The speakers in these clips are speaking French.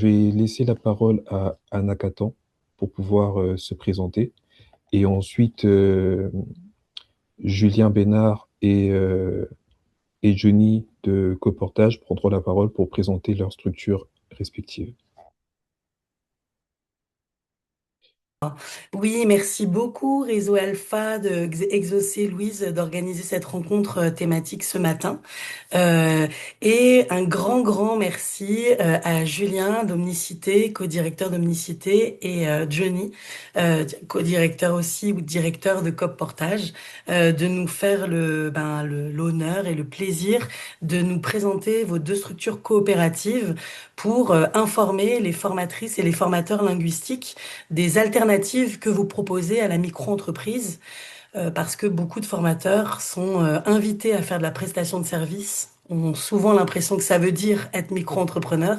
Je vais laisser la parole à Anna Katan pour pouvoir se présenter. Et ensuite, Julien Bénard et Johnny de Coportage prendront la parole pour présenter leurs structures respectives. Oui, merci beaucoup Réseau Alpha de Exaucer Louise d'organiser cette rencontre thématique ce matin. Euh, et un grand merci à Julien d'Omnicité, co-directeur d'Omnicité, et Johnny, co-directeur aussi ou directeur de COP Portage, de nous faire l'honneur et le plaisir de nous présenter vos deux structures coopératives pour informer les formatrices et les formateurs linguistiques des alternatives que vous proposez à la micro-entreprise, parce que beaucoup de formateurs sont invités à faire de la prestation de services, ont souvent l'impression que ça veut dire être micro-entrepreneur.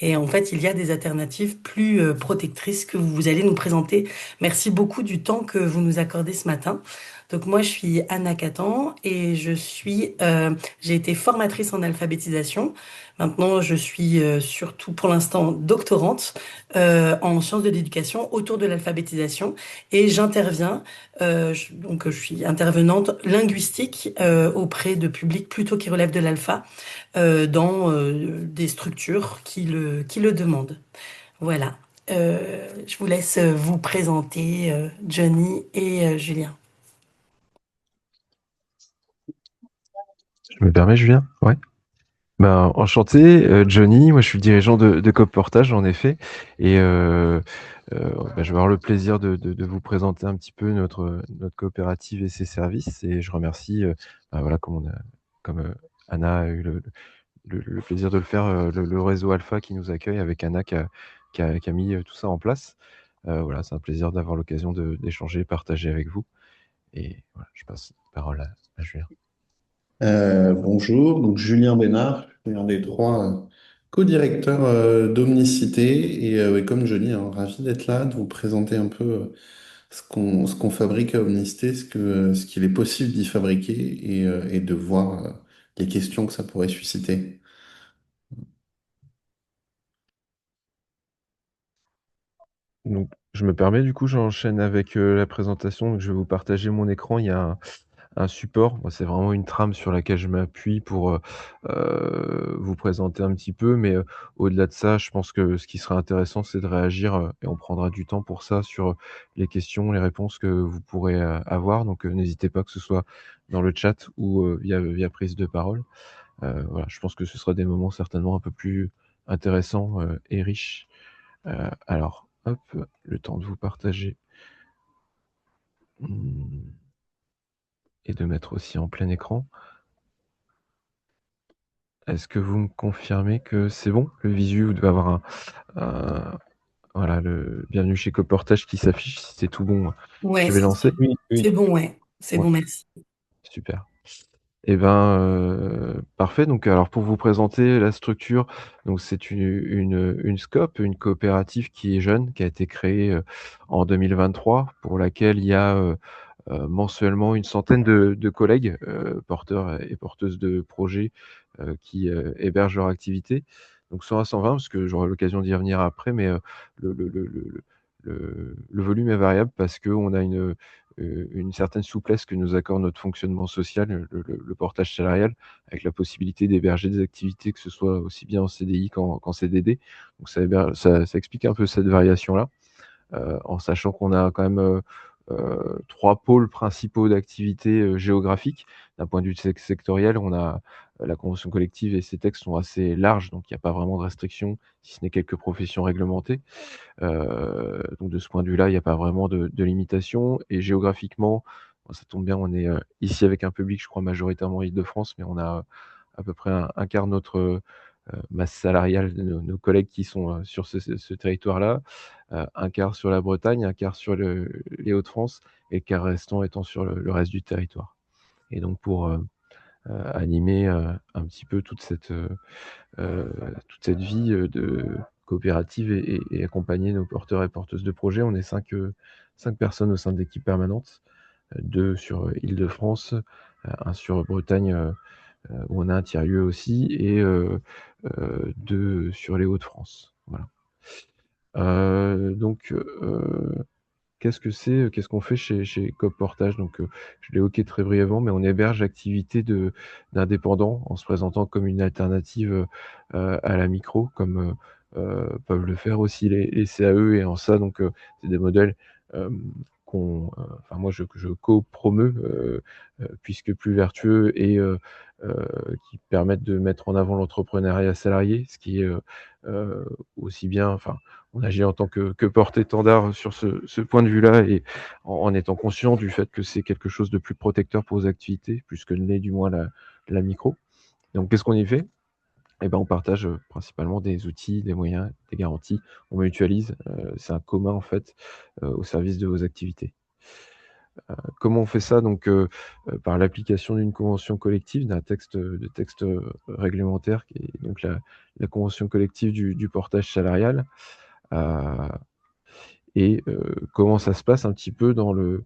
Et en fait, il y a des alternatives plus protectrices que vous allez nous présenter. Merci beaucoup du temps que vous nous accordez ce matin. Donc moi, je suis Anna Catan et j'ai été formatrice en alphabétisation. Maintenant, je suis surtout pour l'instant doctorante en sciences de l'éducation autour de l'alphabétisation et j'interviens je suis intervenante linguistique auprès de publics plutôt qui relèvent de l'alpha dans des structures qui le demandent. Voilà. Je vous laisse vous présenter Johnny et Julien. Je me permets, Julien? Ouais. Ben, enchanté, Johnny. Moi, je suis le dirigeant de Coop Portage, en effet. Et ben, je vais avoir le plaisir de vous présenter un petit peu notre coopérative et ses services. Et je remercie, ben, voilà, comme Anna a eu le plaisir de le faire, le réseau Alpha qui nous accueille avec Anna qui a mis tout ça en place. Voilà, c'est un plaisir d'avoir l'occasion d'échanger, partager avec vous. Et voilà, je passe la parole à Julien. Bonjour, donc Julien Bénard, je suis un des trois co-directeurs d'Omnicité et ouais, comme Johnny, hein, ravi d'être là, de vous présenter un peu ce qu'on fabrique à Omnicité, ce qu'il est possible d'y fabriquer et de voir les questions que ça pourrait susciter. Donc, je me permets, du coup, j'enchaîne avec la présentation. Donc, je vais vous partager mon écran. Il y a un support. Moi, c'est vraiment une trame sur laquelle je m'appuie pour vous présenter un petit peu. Mais au-delà de ça, je pense que ce qui serait intéressant, c'est de réagir et on prendra du temps pour ça sur les questions, les réponses que vous pourrez avoir. Donc, n'hésitez pas, que ce soit dans le chat ou via prise de parole. Voilà, je pense que ce sera des moments certainement un peu plus intéressants et riches. Alors, hop, le temps de vous partager et de mettre aussi en plein écran. Est-ce que vous me confirmez que c'est bon? Le visu, vous devez avoir voilà, le bienvenue chez Coportage qui s'affiche. Si c'est tout bon, Ouais, je vais lancer. Oui, c'est oui. bon, ouais. C'est Ouais, bon, merci. super. Eh ben, parfait. Donc, alors pour vous présenter la structure, donc c'est une SCOP, une coopérative qui est jeune, qui a été créée en 2023, pour laquelle il y a mensuellement une centaine de collègues porteurs et porteuses de projets qui hébergent leur activité. Donc 100 à 120, parce que j'aurai l'occasion d'y revenir après, mais le, le, le, le, le volume est variable parce qu'on a une certaine souplesse que nous accorde notre fonctionnement social, le portage salarial, avec la possibilité d'héberger des activités, que ce soit aussi bien en CDI qu'en CDD. Donc ça explique un peu cette variation-là, en sachant qu'on a quand même 3 pôles principaux d'activité géographiques. D'un point de vue sectoriel, on a la convention collective et ses textes sont assez larges, donc il n'y a pas vraiment de restrictions, si ce n'est quelques professions réglementées. Donc de ce point de vue-là, il n'y a pas vraiment de limitation. Et géographiquement, bon, ça tombe bien, on est ici avec un public, je crois, majoritairement Île-de-France, mais on a à peu près un quart de notre masse salariale, de nos collègues qui sont sur ce territoire-là, un quart sur la Bretagne, un quart sur les Hauts-de-France, et le quart restant étant sur le reste du territoire. Et donc pour animer un petit peu toute cette vie de coopérative et accompagner nos porteurs et porteuses de projets. On est 5 personnes au sein de l'équipe permanente, 2 sur Île-de-France, 1 sur Bretagne, où on a un tiers-lieu aussi, et 2 sur les Hauts-de-France. Voilà. Donc, qu'est-ce que c'est? Qu'est-ce qu'on fait chez Coop Portage? Donc, je l'ai évoqué très brièvement, mais on héberge l'activité d'indépendants en se présentant comme une alternative à la micro, comme peuvent le faire aussi les CAE. Et en ça, donc, c'est des modèles enfin moi je co-promeus, puisque plus vertueux et qui permettent de mettre en avant l'entrepreneuriat salarié, ce qui est aussi bien, enfin, on agit en tant que porte-étendard sur ce point de vue-là, et en étant conscient du fait que c'est quelque chose de plus protecteur pour vos activités, plus que ne l'est du moins la micro. Donc qu'est-ce qu'on y fait? Eh ben, on partage principalement des outils, des moyens, des garanties. On mutualise, c'est un commun en fait, au service de vos activités. Comment on fait ça? Donc, par l'application d'une convention collective, d'un texte réglementaire, qui est donc la convention collective du portage salarial. Et comment ça se passe un petit peu dans les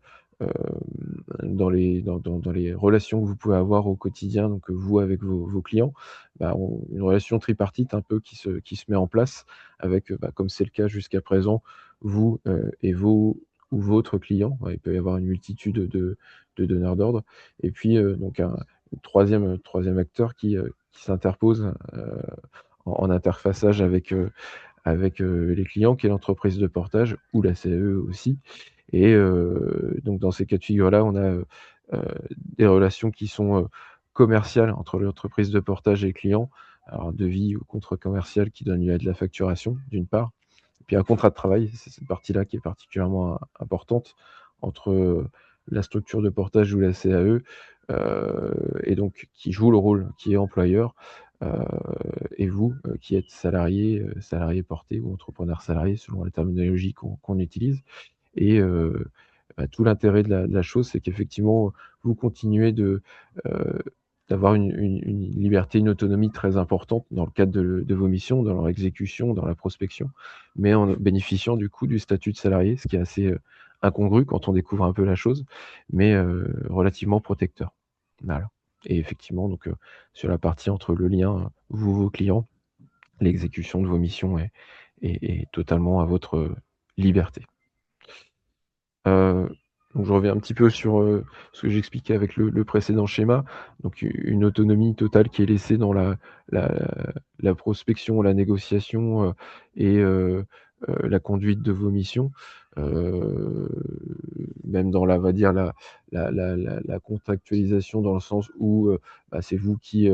relations que vous pouvez avoir au quotidien, donc vous avec vos clients? Une relation tripartite un peu qui se met en place avec, comme c'est le cas jusqu'à présent, vous et vos ou votre client. Il peut y avoir une multitude de donneurs d'ordre, et puis donc un troisième acteur qui s'interpose en interfaçage avec les clients, qui est l'entreprise de portage ou la CAE aussi. Et donc dans ces cas de figure-là, on a des relations qui sont commerciales entre l'entreprise de portage et le client. Alors, devis ou contrat commercial qui donne lieu à de la facturation, d'une part. Et puis un contrat de travail, c'est cette partie-là qui est particulièrement importante entre la structure de portage ou la CAE, et donc qui joue le rôle, qui est employeur, et vous, qui êtes salarié porté ou entrepreneur salarié selon la terminologie qu'on utilise. Et tout l'intérêt de la chose, c'est qu'effectivement, vous continuez d'avoir une liberté, une autonomie très importante dans le cadre de vos missions, dans leur exécution, dans la prospection, mais en bénéficiant du coup du statut de salarié, ce qui est assez incongru quand on découvre un peu la chose, mais relativement protecteur. Voilà. Et effectivement, donc sur la partie entre le lien, vos clients, l'exécution de vos missions est totalement à votre liberté. Donc je reviens un petit peu sur ce que j'expliquais avec le précédent schéma. Donc une autonomie totale qui est laissée dans la prospection, la négociation, et la conduite de vos missions. Même dans on va dire la contractualisation, dans le sens où c'est vous qui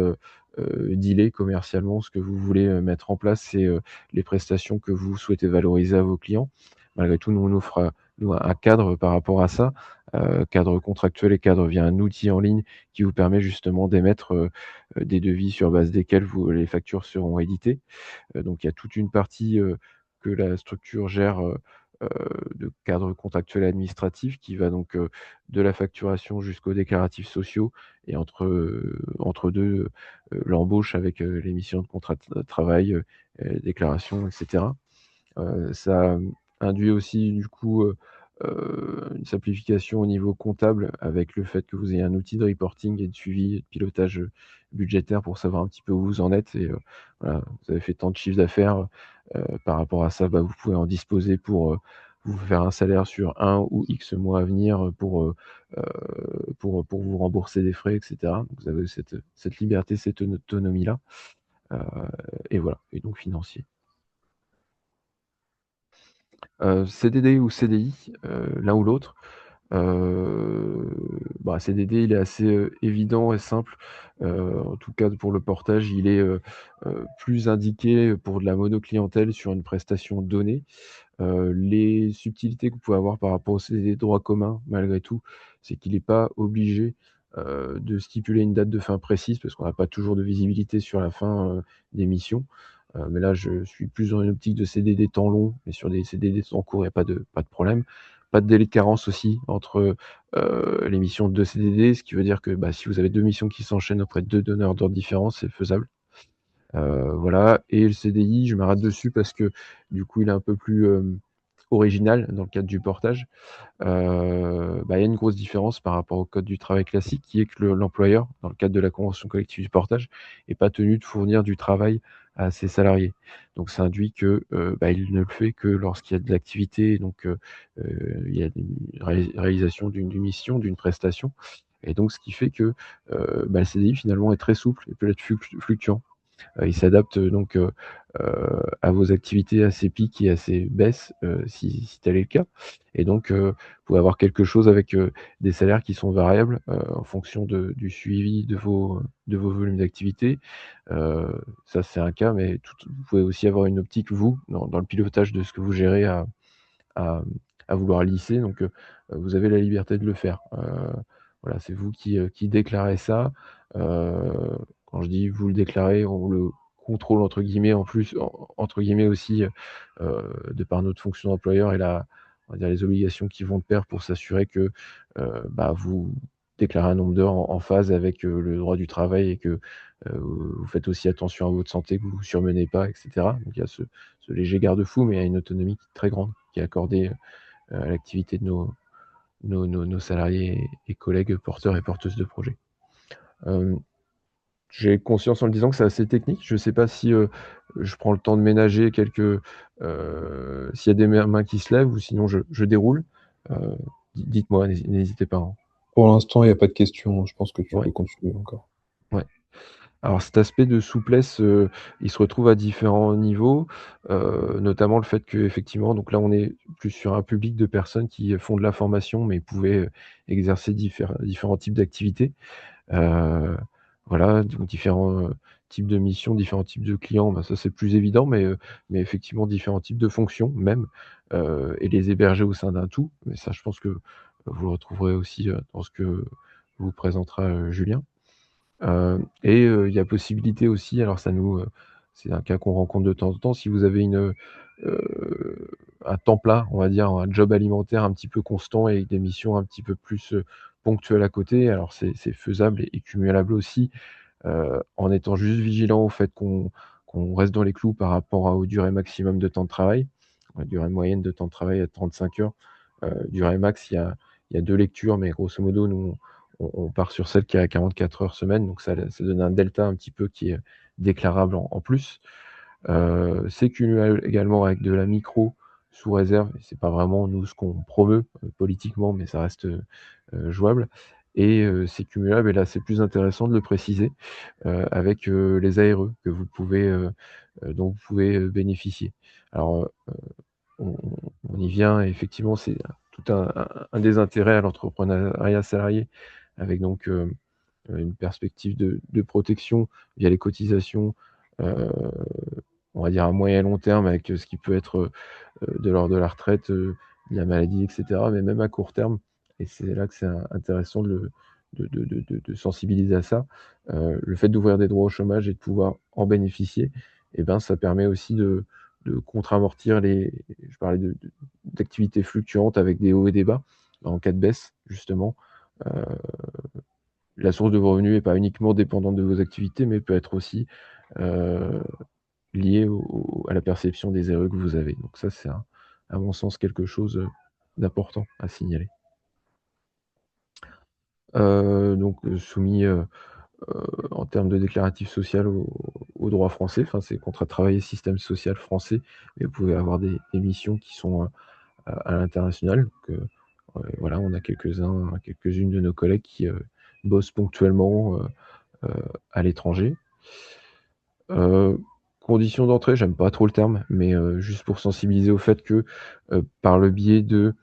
dealez commercialement ce que vous voulez mettre en place, c'est les prestations que vous souhaitez valoriser à vos clients. Malgré tout, nous, on offre un cadre par rapport à ça, cadre contractuel et cadre via un outil en ligne qui vous permet justement d'émettre des devis sur base desquels les factures seront éditées. Donc il y a toute une partie que la structure gère, de cadre contractuel et administratif, qui va donc de la facturation jusqu'aux déclaratifs sociaux, et entre deux, l'embauche avec l'émission de contrat de travail, déclaration, etc. Ça induit aussi du coup une simplification au niveau comptable, avec le fait que vous ayez un outil de reporting et de suivi et de pilotage budgétaire pour savoir un petit peu où vous en êtes. Et voilà, vous avez fait tant de chiffres d'affaires, par rapport à ça, vous pouvez en disposer pour vous faire un salaire sur 1 ou X mois à venir pour vous rembourser des frais, etc. Vous avez cette liberté, cette autonomie-là, et voilà, et donc financier. CDD ou CDI, l'un ou l'autre. CDD, il est assez évident et simple. En tout cas pour le portage, il est plus indiqué pour de la monoclientèle sur une prestation donnée. Les subtilités que vous pouvez avoir par rapport au CDD de droit commun, malgré tout, c'est qu'il n'est pas obligé de stipuler une date de fin précise, parce qu'on n'a pas toujours de visibilité sur la fin des missions. Mais là, je suis plus dans une optique de CDD temps long, mais sur des CDD temps court, il n'y a pas de problème. Pas de délai de carence aussi entre les missions de CDD, ce qui veut dire que si vous avez 2 missions qui s'enchaînent auprès de 2 donneurs d'ordre différents, c'est faisable. Voilà. Et le CDI, je m'arrête dessus parce que du coup, il est un peu plus original dans le cadre du portage. Il y a une grosse différence par rapport au code du travail classique, qui est que l'employeur, dans le cadre de la convention collective du portage, n'est pas tenu de fournir du travail à ses salariés. Donc ça induit que, il ne le fait que lorsqu'il y a de l'activité, donc il y a une réalisation d'une mission, d'une prestation et donc ce qui fait que, le CDI finalement est très souple et peut être fluctuant. Il s'adapte donc à vos activités, à ses pics et à ses baisses, si tel est le cas et donc vous pouvez avoir quelque chose avec, des salaires qui sont variables, en fonction du suivi de vos volumes d'activité. Ça c'est un cas, mais vous pouvez aussi avoir une optique, vous, dans le pilotage de ce que vous gérez à à vouloir lisser donc vous avez la liberté de le faire. Voilà, c'est vous qui déclarez ça. Quand je dis: «Vous le déclarez», on le «contrôle» entre guillemets en plus entre guillemets aussi, de par notre fonction d'employeur et la on va dire les obligations qui vont de pair pour s'assurer que, vous déclarez un nombre d'heures en phase avec, le droit du travail et que, vous faites aussi attention à votre santé, que vous vous surmenez pas et cetera. Donc il y a ce léger garde-fou, mais il y a une autonomie très grande qui est accordée, à l'activité de nos salariés et collègues porteurs et porteuses de projets. Hem, j'ai conscience en le disant que c'est assez technique. Je ne sais pas si, je prends le temps de ménager s'il y a des mains qui se lèvent ou sinon je déroule. Heu, dites-moi, n'hésitez pas, hein. Pour l'instant, il y a pas de questions, je pense que tu Ouais, peux continuer encore. ouais. Alors cet aspect de souplesse, il se retrouve à différents niveaux, notamment le fait qu'effectivement donc là on est plus sur un public de personnes qui font de la formation mais pouvaient, exercer différents types d'activités. Heu, voilà, donc différents, types de missions, différents types de clients, ça c'est plus évident mais effectivement différents types de fonctions même, et les héberger au sein d'un tout. Mais ça je pense que vous le retrouverez aussi, dans ce que vous présentera, Julien. Il y a possibilité aussi, alors c'est un cas qu'on rencontre de temps en temps, si vous avez un temps plat, on va dire, un job alimentaire un petit peu constant et des missions un petit peu plus, ponctuelles à côté, alors c'est faisable et cumulable aussi, en étant juste vigilant au fait qu'on reste dans les clous par rapport aux durées maximum de temps de travail. La durée moyenne de temps de travail est de 35 heures. Durée max, il y a 2 lectures, mais grosso modo, nous, on part sur celle qui est à 44 heures semaine, donc ça donne un delta un petit peu qui est déclarable en plus. C'est cumulable également avec de la micro sous réserve et c'est pas vraiment nous ce qu'on promeut, politiquement, mais ça reste, jouable et c'est cumulable et là, c'est plus intéressant de le préciser, avec, les ARE que vous pouvez, dont vous pouvez, bénéficier. Alors, on on y vient et effectivement, c'est tout un des intérêts à l'entrepreneuriat salarié avec donc, une perspective de protection via les cotisations, heu, on va dire à moyen et long terme avec, ce qui peut être, de l'ordre de la retraite, de la maladie et cetera, mais même à court terme et c'est là que c'est intéressant de sensibiliser à ça. Le fait d'ouvrir des droits au chômage et de pouvoir en bénéficier et ben, ça permet aussi de contre-amortir je parlais d'activités fluctuantes avec des hauts et des bas. En cas de baisse justement, heu, la source de vos revenus est pas uniquement dépendante de vos activités, mais peut être aussi, heu, liée à la perception des RE que vous avez. Donc ça, c'est à mon sens quelque chose, d'important à signaler. Soumis, en termes de déclaratif social au droit français, enfin, c'est contrat de travail et système social français, mais vous pouvez avoir des missions qui sont, à l'international. Donc, voilà, on a quelques-unes de nos collègues qui, bossent ponctuellement, heu, à l'étranger. Heu, conditions d'entrée, j'aime pas trop le terme, mais, juste pour sensibiliser au fait que, par le biais de,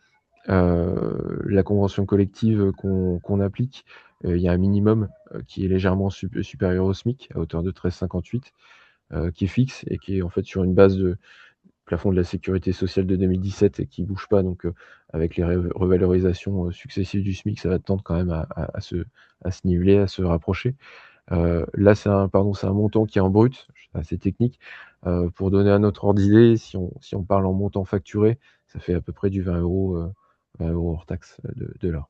la convention collective, qu'on applique, il y a un minimum, qui est légèrement supérieur au SMIC à hauteur de 13,58, qui est fixe et qui est en fait sur une base de plafond de la sécurité sociale de 2017 et qui bouge pas donc, avec les revalorisations, successives du SMIC, ça va tendre quand même à se niveler, à se rapprocher. Là, c'est un montant qui est en brut, c'est assez technique. Pour donner un autre ordre d'idée, si on parle en montant facturé, ça fait à peu près du 20 €, 20 € hors taxe, de l'heure.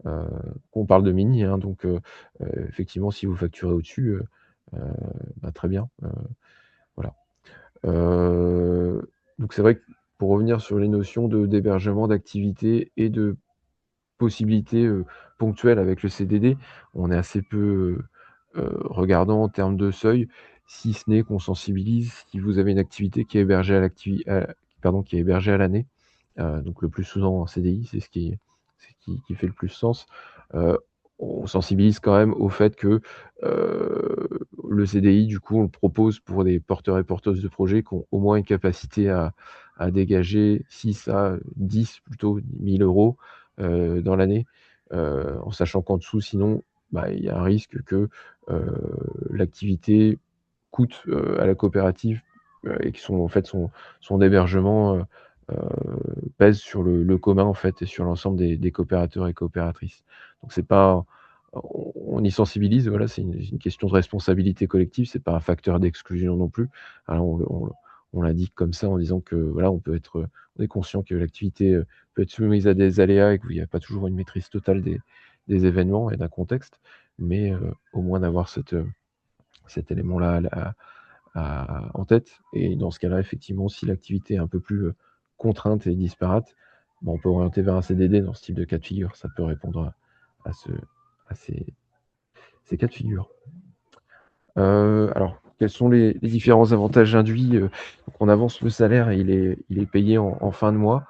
Heu, on parle de mini, hein, donc effectivement, si vous facturez au-dessus, heu, très bien, voilà. Donc c'est vrai que pour revenir sur les notions d'hébergement, d'activité et de possibilités, ponctuelles avec le CDD, on est assez peu, regardant en termes de seuil. si ce n'est qu'on sensibilise si vous avez une activité qui est hébergée qui est hébergée à l'année, donc le plus souvent en CDI, c'est ce qui fait le plus sens. On sensibilise quand même au fait que, le CDI, du coup, on le propose pour des porteurs et porteuses de projets qui ont au moins une capacité à dégager 6 à 10 plutôt 1 000 € dans l'année, en sachant qu'en dessous, sinon, il y a un risque que, l'activité coûte, à la coopérative, et qui sont en fait son hébergement, pèse sur le commun en fait et sur l'ensemble des coopérateurs et coopératrices. Donc c'est pas on y sensibilise, voilà, c'est une question de responsabilité collective, c'est pas un facteur d'exclusion non plus. Alors on l'indique comme ça en disant que voilà, on est conscient que l'activité, peut être soumise à des aléas et qu'il y a pas toujours une maîtrise totale des événements et d'un contexte, mais au moins d'avoir cet élément-là en tête. Et dans ce cas-là, effectivement, si l'activité est un peu plus contrainte et disparate, on peut orienter vers un CDD dans ce type de cas de figure. Ça peut répondre à ces cas de figure. Alors, quels sont les différents avantages induits? Donc on avance le salaire et il est payé en fin de mois,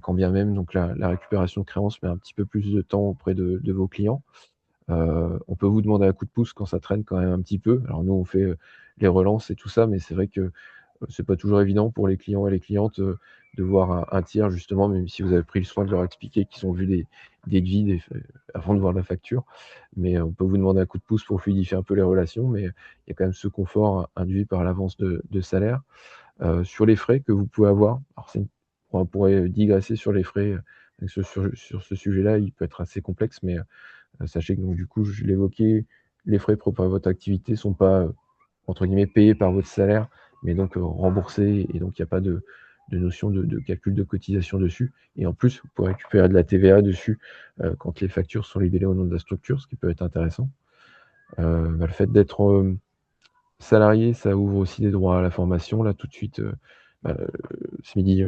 quand bien même donc la récupération de créances met un petit peu plus de temps auprès de vos clients. On peut vous demander un coup de pouce quand ça traîne quand même un petit peu. Alors nous, on fait, les relances et tout ça, mais c'est vrai que, c'est pas toujours évident pour les clients et les clientes, de voir un tiers justement, même si vous avez pris le soin de leur expliquer qu'ils ont vu des devis avant de voir la facture. Mais, on peut vous demander un coup de pouce pour fluidifier un peu les relations, mais il y a quand même ce confort induit par l'avance de salaire. Sur les frais que vous pouvez avoir, alors on pourrait digresser sur les frais, sur ce sujet-là, il peut être assez complexe, mais, sachez que donc du coup, je l'évoquais, les frais propres à votre activité sont pas, entre guillemets «payés» par votre salaire, mais donc remboursés et donc il y a pas de notion de calcul de cotisation dessus et en plus, vous pouvez récupérer de la TVA dessus, quand les factures sont libellées au nom de la structure, ce qui peut être intéressant. Le fait d'être, salarié, ça ouvre aussi des droits à la formation. Là, tout de suite, bah, ce midi,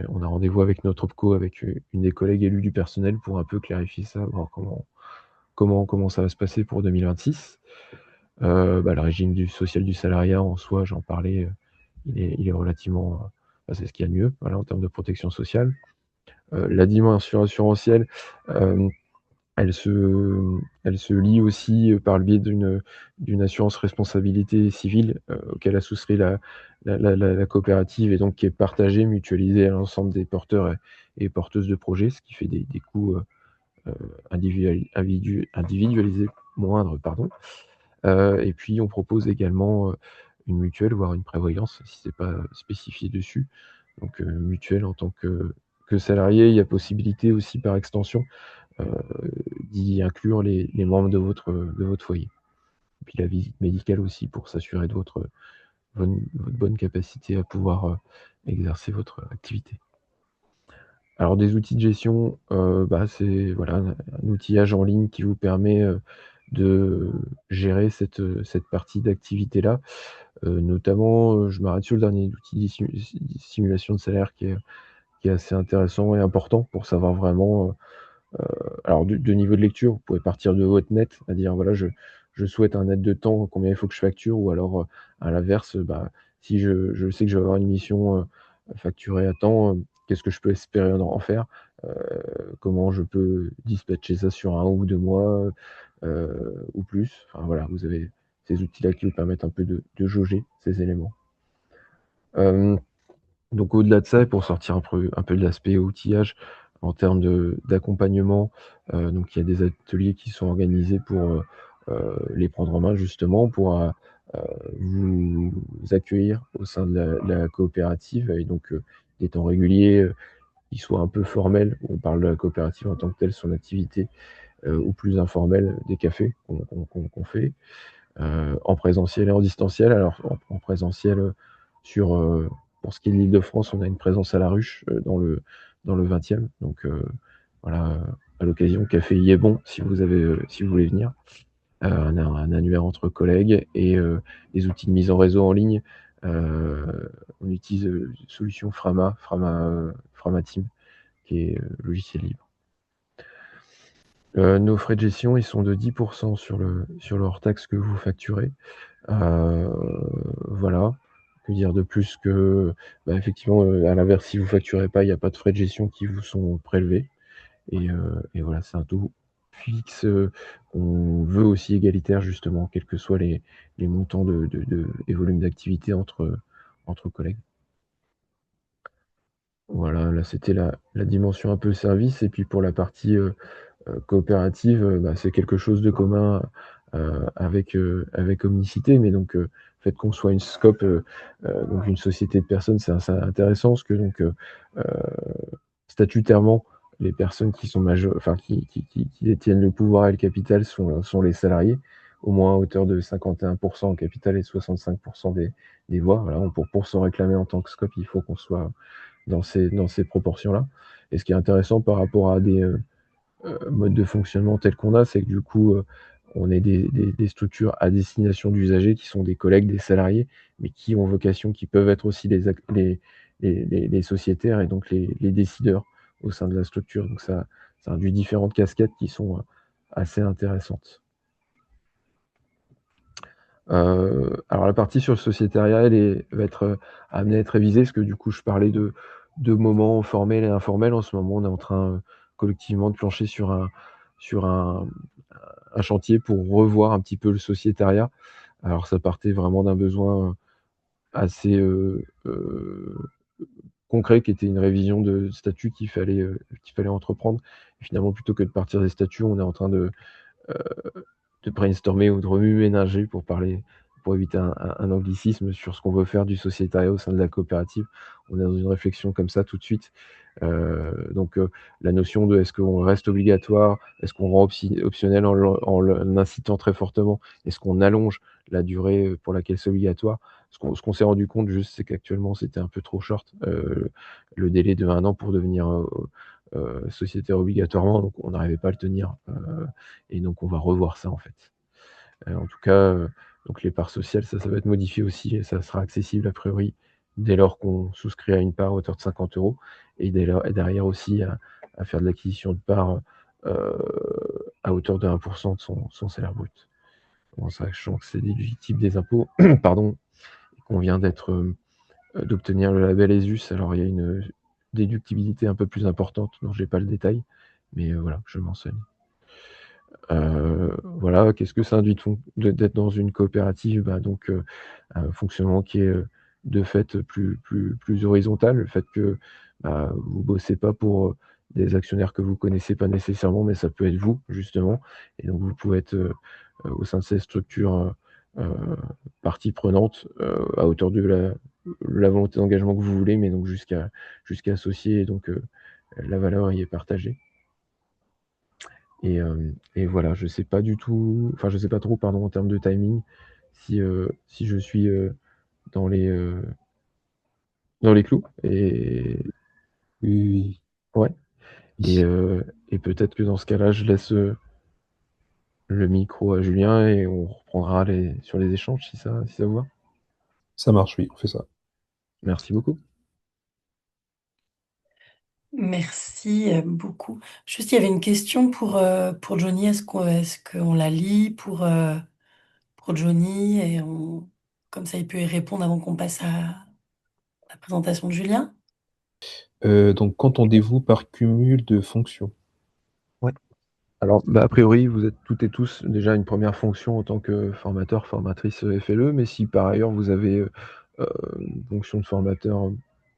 on a rendez-vous avec notre OPCO, avec, une des collègues élues du personnel pour un peu clarifier ça, voir comment ça va se passer pour 2026. Le régime social du salariat en soi, j'en parlais, il est relativement, c'est ce qu'il y a de mieux, voilà, en termes de protection sociale. La dimension assurantielle, hem, elle se lie aussi, par le biais d'une assurance responsabilité civile, auquel a souscrit la coopérative et donc qui est partagée, mutualisée à l'ensemble des porteurs et porteuses de projets, ce qui fait des coûts, individualisés moindres, pardon. Et puis on propose également, une mutuelle, voire une prévoyance si c'est pas spécifié dessus. Donc, mutuelle en tant que salarié, il y a possibilité aussi par extension, heu, d'y inclure les membres de votre foyer. Et puis la visite médicale aussi pour s'assurer de votre bonne capacité à pouvoir, exercer votre activité. Alors des outils de gestion, c'est voilà, un outillage en ligne qui vous permet, de gérer cette partie d'activité-là. Notamment, je m'arrête sur le dernier outil simulation de salaire qui est assez intéressant et important pour savoir vraiment, alors de niveau de lecture, vous pouvez partir de votre net, à dire: «Voilà, je souhaite un net de temps, combien il faut que je facture?» ou alors, à l'inverse, si je sais que je vais avoir une mission, facturée à temps, qu'est-ce que je peux espérer en faire? Comment je peux dispatcher ça sur 1 ou 2 mois, ou plus? Enfin voilà, vous avez ces outils-là qui vous permettent un peu de jauger ces éléments. Hem Donc au-delà de ça et pour sortir un peu de l'aspect outillage en termes d'accompagnement, donc il y a des ateliers qui sont organisés pour, les prendre en main justement, pour, vous accueillir au sein de la coopérative et donc, des temps réguliers, qui soient un peu formels. On parle de la coopérative en tant que telle, son activité, ou plus informelle, des cafés qu'on fait. En présentiel et en distanciel. Alors en présentiel, pour ce qui est de l'Île-de-France, on a une présence à La Ruche, dans le 20e. Donc voilà, à l'occasion, café y est bon si vous voulez venir. Un annuaire entre collègues et des outils de mise en réseau en ligne. On utilise, une solution Framateam qui est, logiciel libre. Nos frais de gestion, ils sont de 10 sur le hors taxe que vous facturez. Voilà. Que dire de plus que, effectivement, à l'inverse, si vous facturez pas, il y a pas de frais de gestion qui vous sont prélevés et voilà, c'est un taux fixe, on veut aussi égalitaire justement, quels que soient les montants de et volumes d'activité entre collègues. Voilà, là, c'était la dimension un peu service et puis pour la partie, coopérative, c'est quelque chose de commun, avec Omnicité, mais donc, le fait qu'on soit une SCOP, donc une société de personnes, c'est intéressant parce que donc, heu, statutairement, les personnes qui sont enfin qui détiennent le pouvoir et le capital sont les salariés, au moins à hauteur de 51 en capital et 65 des voix. Voilà, pour se réclamer en tant que SCOP, il faut qu'on soit dans ces proportions-là et ce qui est intéressant par rapport à des, mode de fonctionnement tel qu'on a, c'est que du coup, on est des structures à destination d'usagers qui sont des collègues, des salariés, mais qui ont vocation, qui peuvent être aussi les sociétaires et donc les décideurs au sein de la structure. Donc ça induit différentes casquettes qui sont, assez intéressantes. Alors la partie sur le sociétariat, va être, amenée à être révisée parce que du coup, je parlais de moments formels et informels. En ce moment, on est en train, collectivement de plancher sur un chantier pour revoir un petit peu le sociétariat. Alors ça partait vraiment d'un besoin, assez, concret qui était une révision de statut qu'il fallait entreprendre. Et finalement, plutôt que de partir des statuts, on est en train heu, de brainstormer ou de remue-ménager pour éviter un anglicisme sur ce qu'on veut faire du sociétariat au sein de la coopérative. On est dans une réflexion comme ça tout de suite. Donc, la notion de est-ce qu'on reste obligatoire? Est-ce qu'on rend optionnel en l'incitant très fortement? Est-ce qu'on allonge la durée, pour laquelle c'est obligatoire? Ce qu'on s'est rendu compte juste, c'est qu'actuellement, c'était un peu trop short, le délai de 1 an pour devenir, sociétaire obligatoirement, donc on n'arrivait pas à le tenir, et donc on va revoir ça, en fait. En tout cas, donc les parts sociales, ça va être modifié aussi et ça sera accessible a priori dès lors qu'on souscrit à une part à hauteur de 50 € et dès lors et derrière aussi à faire de l'acquisition de parts, à hauteur de 1 de son salaire brut. En sachant que c'est déductible des impôts, pardon, et qu'on vient d'obtenir le label ESUS. Alors il y a une déductibilité un peu plus importante dont j'ai pas le détail, mais voilà, je mentionne. Voilà, qu'est-ce que ça induit d'être dans une coopérative? Donc, un fonctionnement qui est, de fait, plus horizontal. Le fait que, vous bossez pas pour, des actionnaires que vous connaissez pas nécessairement, mais ça peut être vous, justement et donc vous pouvez être, au sein de cette structure, partie prenante, à hauteur de la volonté d'engagement que vous voulez, mais donc jusqu'à associer et donc, la valeur y est partagée. Et voilà, je sais pas du tout, enfin je sais pas trop, pardon, en termes de timing, si je suis, dans les clous et Oui, ouais et oui. peut-être que dans ce cas-là, je laisse, le micro à Julien et on reprendra sur les échanges si ça vous va? Ça marche, oui, on fait ça. Merci beaucoup. Merci, beaucoup. Juste, il y avait une question pour Johnny. Est-ce qu'on la lit pour Johnny et comme ça, il peut y répondre avant qu'on passe à la présentation de Julien? Donc qu'entendez-vous par cumul de fonctions? Ouais. Alors, a priori, vous êtes toutes et tous déjà une première fonction en tant que formateur, formatrice, FLE, mais si par ailleurs vous avez, une fonction de formateur,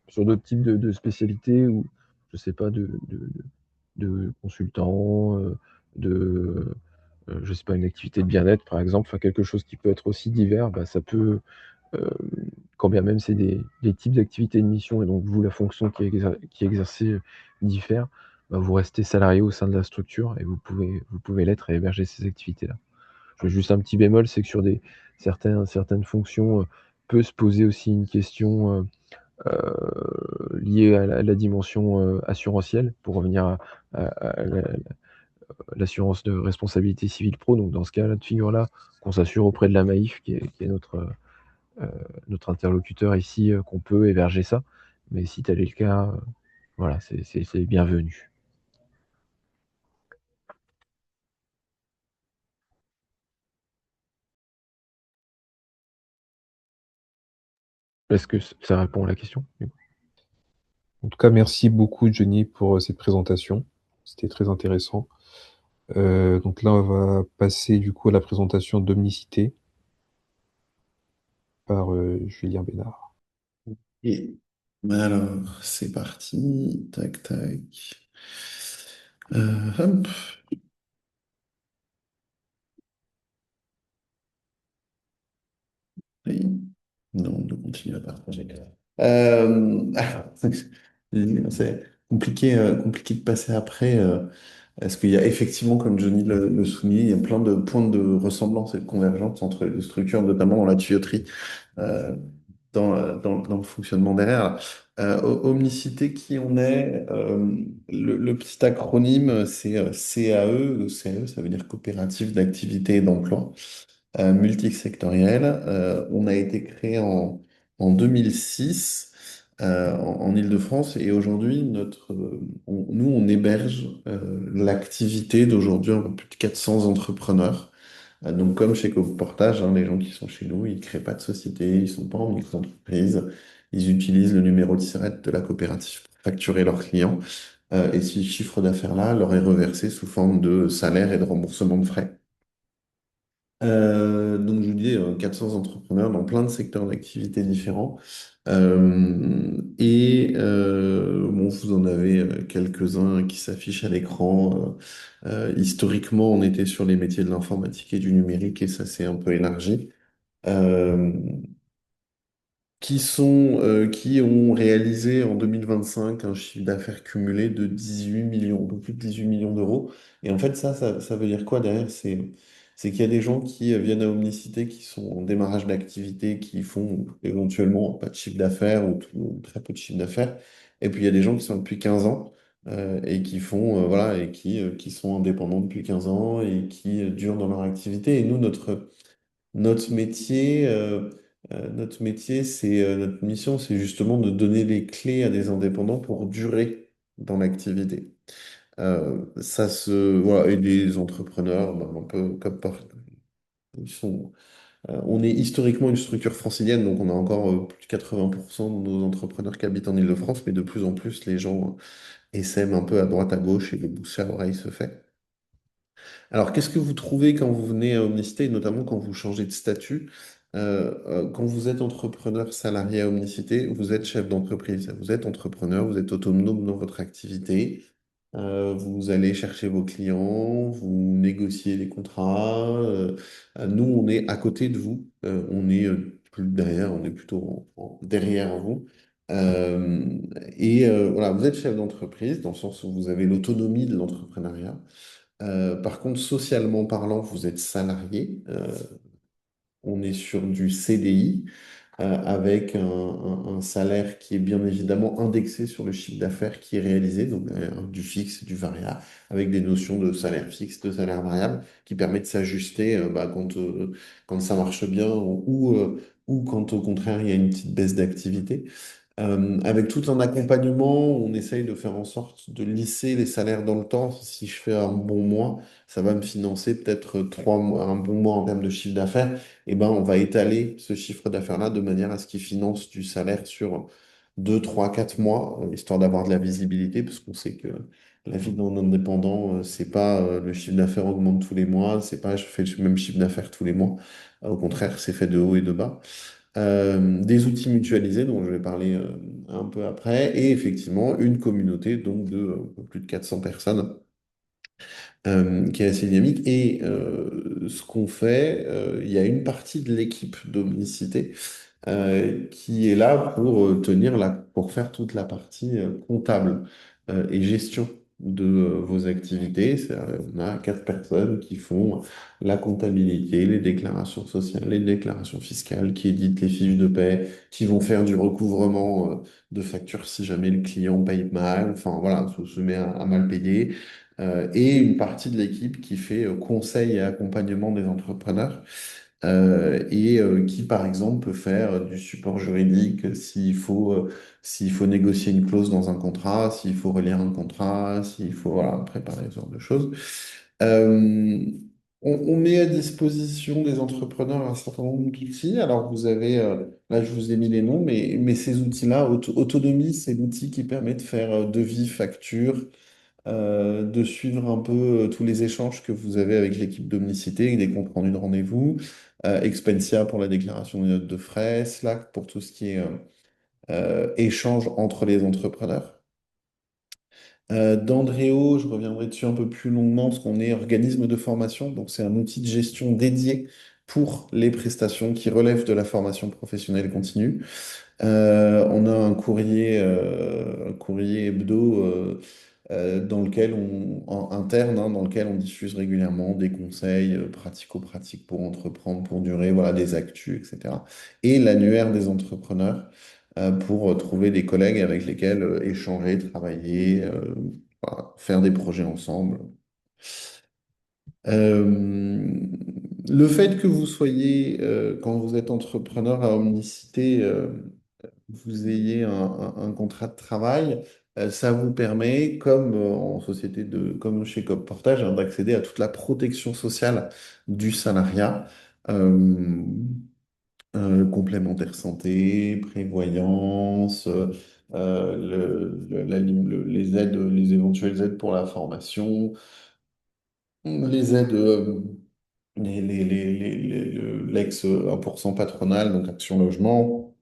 sur d'autres types de spécialités ou je sais pas de consultant, de, je sais pas, une activité de bien-être par exemple, enfin quelque chose qui peut être aussi divers, ça peut, hem, quand bien même c'est des types d'activités de mission et donc vous la fonction qui est exercée, diffère, vous restez salarié au sein de la structure et vous pouvez l'être et héberger ces activités-là. Je mets juste un petit bémol, c'est que sur certaines fonctions, peut se poser aussi une question, liée à la dimension, assurantielle pour revenir à l'assurance de responsabilité civile pro. Donc dans ce cas-là de figure-là, qu'on s'assure auprès de la Maif qui est notre interlocuteur ici, qu'on peut héberger ça. Mais si tel est le cas, voilà, c'est bienvenu. Est-ce que ça répond à la question? En tout cas, merci beaucoup Johnny pour cette présentation. C'était très intéressant. Donc là, on va passer du coup à la présentation d'Omnicité par Julien Bénard. Et alors, c'est parti. Tac, tac. Hop. Oui. Non, on continue à partager. Alors, c'est compliqué, compliqué de passer après. Parce qu'il y a effectivement, comme Johnny le soulignait, il y a plein de points de ressemblance et de convergence entre les deux structures, notamment dans la tuyauterie, euh, dans le fonctionnement derrière. Omnicité, qui on est? Le petit acronyme, c'est CAE. Le CAE, ça veut dire Coopérative d'activité et d'emploi multisectorielle. On a été créé en 2006 en Île-de-France et aujourd'hui, nous, on héberge l'activité d'aujourd'hui un peu plus de 400 entrepreneurs. Donc, comme chez Coportage, hein, les gens qui sont chez nous, ils ne créent pas de société, ils ne sont pas en micro-entreprise, ils utilisent le numéro de SIRET de la coopérative pour facturer leurs clients. Et ce chiffre d'affaires-là leur est reversé sous forme de salaire et de remboursement de frais. Donc, je vous disais, 400 entrepreneurs dans plein de secteurs d'activité différents. Bon, vous en avez quelques-uns qui s'affichent à l'écran. Historiquement, on était sur les métiers de l'informatique et du numérique et ça s'est un peu élargi. Euh, qui ont réalisé en 2025 un chiffre d'affaires cumulé de 18 millions, un peu plus de 18 millions d'euros. Et en fait, ça veut dire quoi derrière? C'est qu'il y a des gens qui viennent à Omnicité, qui sont en démarrage d'activité, qui font éventuellement pas de chiffre d'affaires ou très peu de chiffre d'affaires. Et puis, il y a des gens qui sont depuis 15 ans et qui font, voilà, et qui sont indépendants depuis 15 ans et qui durent dans leur activité. Et nous, notre métier, notre mission, c'est justement de donner les clés à des indépendants pour durer dans l'activité. Voilà, et des entrepreneurs, ben, un peu comme on est historiquement une structure francilienne, donc on a encore plus de 80% de nos entrepreneurs qui habitent en Île-de-France, mais de plus en plus, les gens essaiment un peu à droite à gauche et le bouche à oreille se fait. Alors, qu'est-ce que vous trouvez quand vous venez à Omnicité, et notamment quand vous changez de statut? Quand vous êtes entrepreneur salarié à Omnicité, vous êtes chef d'entreprise, vous êtes entrepreneur, vous êtes autonome dans votre activité, vous allez chercher vos clients, vous négociez les contrats. Nous, on est à côté de vous, on est plus derrière, on est plutôt derrière vous. Euh, voilà, vous êtes chef d'entreprise dans le sens où vous avez l'autonomie de l'entrepreneuriat. Par contre, socialement parlant, vous êtes salarié. On est sur du CDI avec un salaire qui est bien évidemment indexé sur le chiffre d'affaires qui est réalisé, donc du fixe, du variable, avec des notions de salaire fixe, de salaire variable, qui permet de s'ajuster quand ça marche bien ou quand au contraire il y a une petite baisse d'activité. Avec tout un accompagnement, on essaye de faire en sorte de lisser les salaires dans le temps. Si je fais un bon mois, ça va me financer peut-être 3 mois, un bon mois en termes de chiffre d'affaires. Et ben, on va étaler ce chiffre d'affaires-là de manière à ce qu'il finance du salaire sur 2, 3, 4 mois, histoire d'avoir de la visibilité, parce qu'on sait que la vie d'un indépendant, c'est pas le chiffre d'affaires augmente tous les mois, c'est pas je fais le même chiffre d'affaires tous les mois. Au contraire, c'est fait de haut et de bas. Des outils mutualisés dont je vais parler un peu après, et effectivement une communauté donc de plus de 400 personnes qui est assez dynamique. Et ce qu'on fait, il y a une partie de l'équipe d'Omnicité qui est là pour pour faire toute la partie comptable et gestion de vos activités. On a 4 personnes qui font la comptabilité, les déclarations sociales, les déclarations fiscales, qui éditent les fiches de paie, qui vont faire du recouvrement de factures si jamais le client paye mal, enfin voilà, se met à mal payer. Et une partie de l'équipe qui fait conseil et accompagnement des entrepreneurs qui, par exemple, peut faire du support juridique s'il faut négocier une clause dans un contrat, s'il faut relire un contrat, s'il faut voilà, préparer ce genre de choses. Euh, On met à disposition des entrepreneurs un certain nombre d'outils. Alors, vous avez, là, je vous ai mis les noms, mais ces outils-là, Autonomie, c'est l'outil qui permet de faire devis, facture, de suivre un peu tous les échanges que vous avez avec l'équipe d'Omnicité, avec des comptes rendus de rendez-vous, Expensia pour la déclaration des notes de frais, Slack pour tout ce qui est échange entre les entrepreneurs. D'Andréo, je reviendrai dessus un peu plus longuement, parce qu'on est organisme de formation, donc c'est un outil de gestion dédié pour les prestations qui relèvent de la formation professionnelle continue. On a un courrier hebdo interne, hein, dans lequel on diffuse régulièrement des conseils pratico-pratiques pour entreprendre, pour durer, voilà, des actus, etc. Et l'annuaire des entrepreneurs pour trouver des collègues avec lesquels échanger, travailler, voilà, faire des projets ensemble. Euh, le fait que vous soyez, quand vous êtes entrepreneur à Omnicité, vous ayez un contrat de travail, ça vous permet, comme comme chez Coop Portage, hein, d'accéder à toute la protection sociale du salariat, euh, complémentaire santé, prévoyance, les aides, les éventuelles aides pour la formation, les aides, l'ex 1% patronal, donc Action Logement.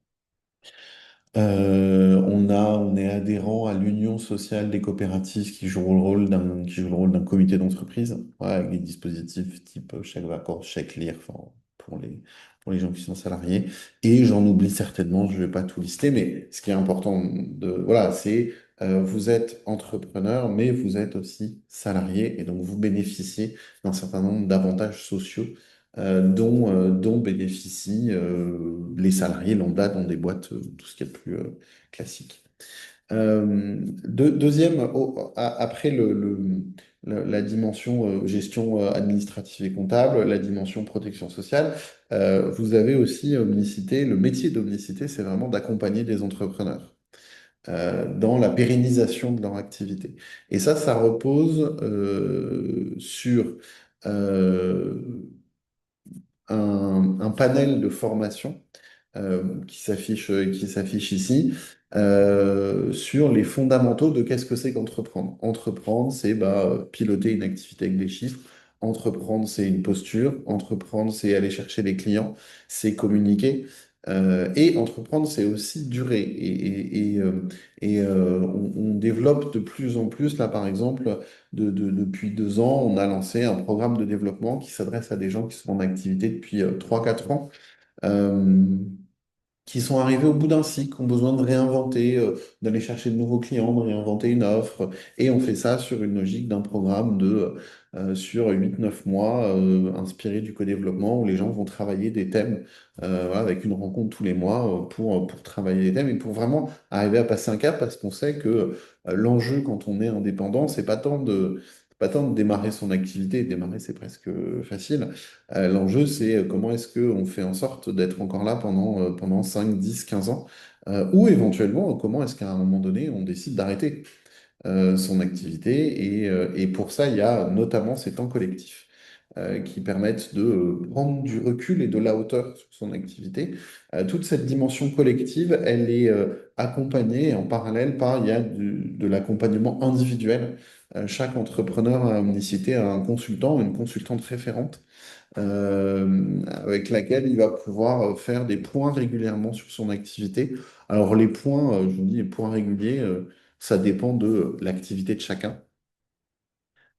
On est adhérent à l'Union sociale des coopératives qui joue le rôle d'un comité d'entreprise, ouais, avec des dispositifs type chèque vacances, chèque lire, enfin, pour les gens qui sont salariés. Et j'en oublie certainement, je ne vais pas tout lister, mais ce qui est important voilà, c'est vous êtes entrepreneur, mais vous êtes aussi salarié, et donc vous bénéficiez d'un certain nombre d'avantages sociaux dont bénéficient les salariés lambda dans des boîtes, tout ce qui est de plus classique. Deuxième, après la dimension gestion administrative et comptable, la dimension protection sociale, vous avez aussi Omnicité. Le métier d'Omnicité, c'est vraiment d'accompagner des entrepreneurs dans la pérennisation de leur activité. Et ça repose sur euh, un panel de formation qui s'affiche ici sur les fondamentaux de qu'est-ce que c'est qu'entreprendre. Entreprendre, c'est piloter une activité avec des chiffres. Entreprendre, c'est une posture. Entreprendre, c'est aller chercher des clients. C'est communiquer. Et entreprendre, c'est aussi durer. On développe de plus en plus, là par exemple, depuis 2 ans, on a lancé un programme de développement qui s'adresse à des gens qui sont en activité depuis 3 4 ans. Euh, qui sont arrivés au bout d'un cycle, qui ont besoin de réinventer, d'aller chercher de nouveaux clients, de réinventer une offre. Et on fait ça sur une logique d'un programme sur 8 9 mois, inspiré du co-développement, où les gens vont travailler des thèmes, voilà, avec une rencontre tous les mois pour travailler les thèmes et pour vraiment arriver à passer un cap, parce qu'on sait que l'enjeu quand on est indépendant, c'est pas tant de démarrer son activité. Démarrer, c'est presque facile. L'enjeu, c'est comment est-ce qu'on fait en sorte d'être encore là pendant 5 10 15 ans, ou éventuellement, comment est-ce qu'à un moment donné, on décide d'arrêter son activité. Et pour ça, il y a notamment ces temps collectifs qui permettent de prendre du recul et de la hauteur sur son activité. Toute cette dimension collective, elle est accompagnée en parallèle il y a de l'accompagnement individuel. Chaque entrepreneur à Omnicité a un consultant ou une consultante référente avec laquelle il va pouvoir faire des points régulièrement sur son activité. Alors les points, je vous dis, les points réguliers, ça dépend de l'activité de chacun.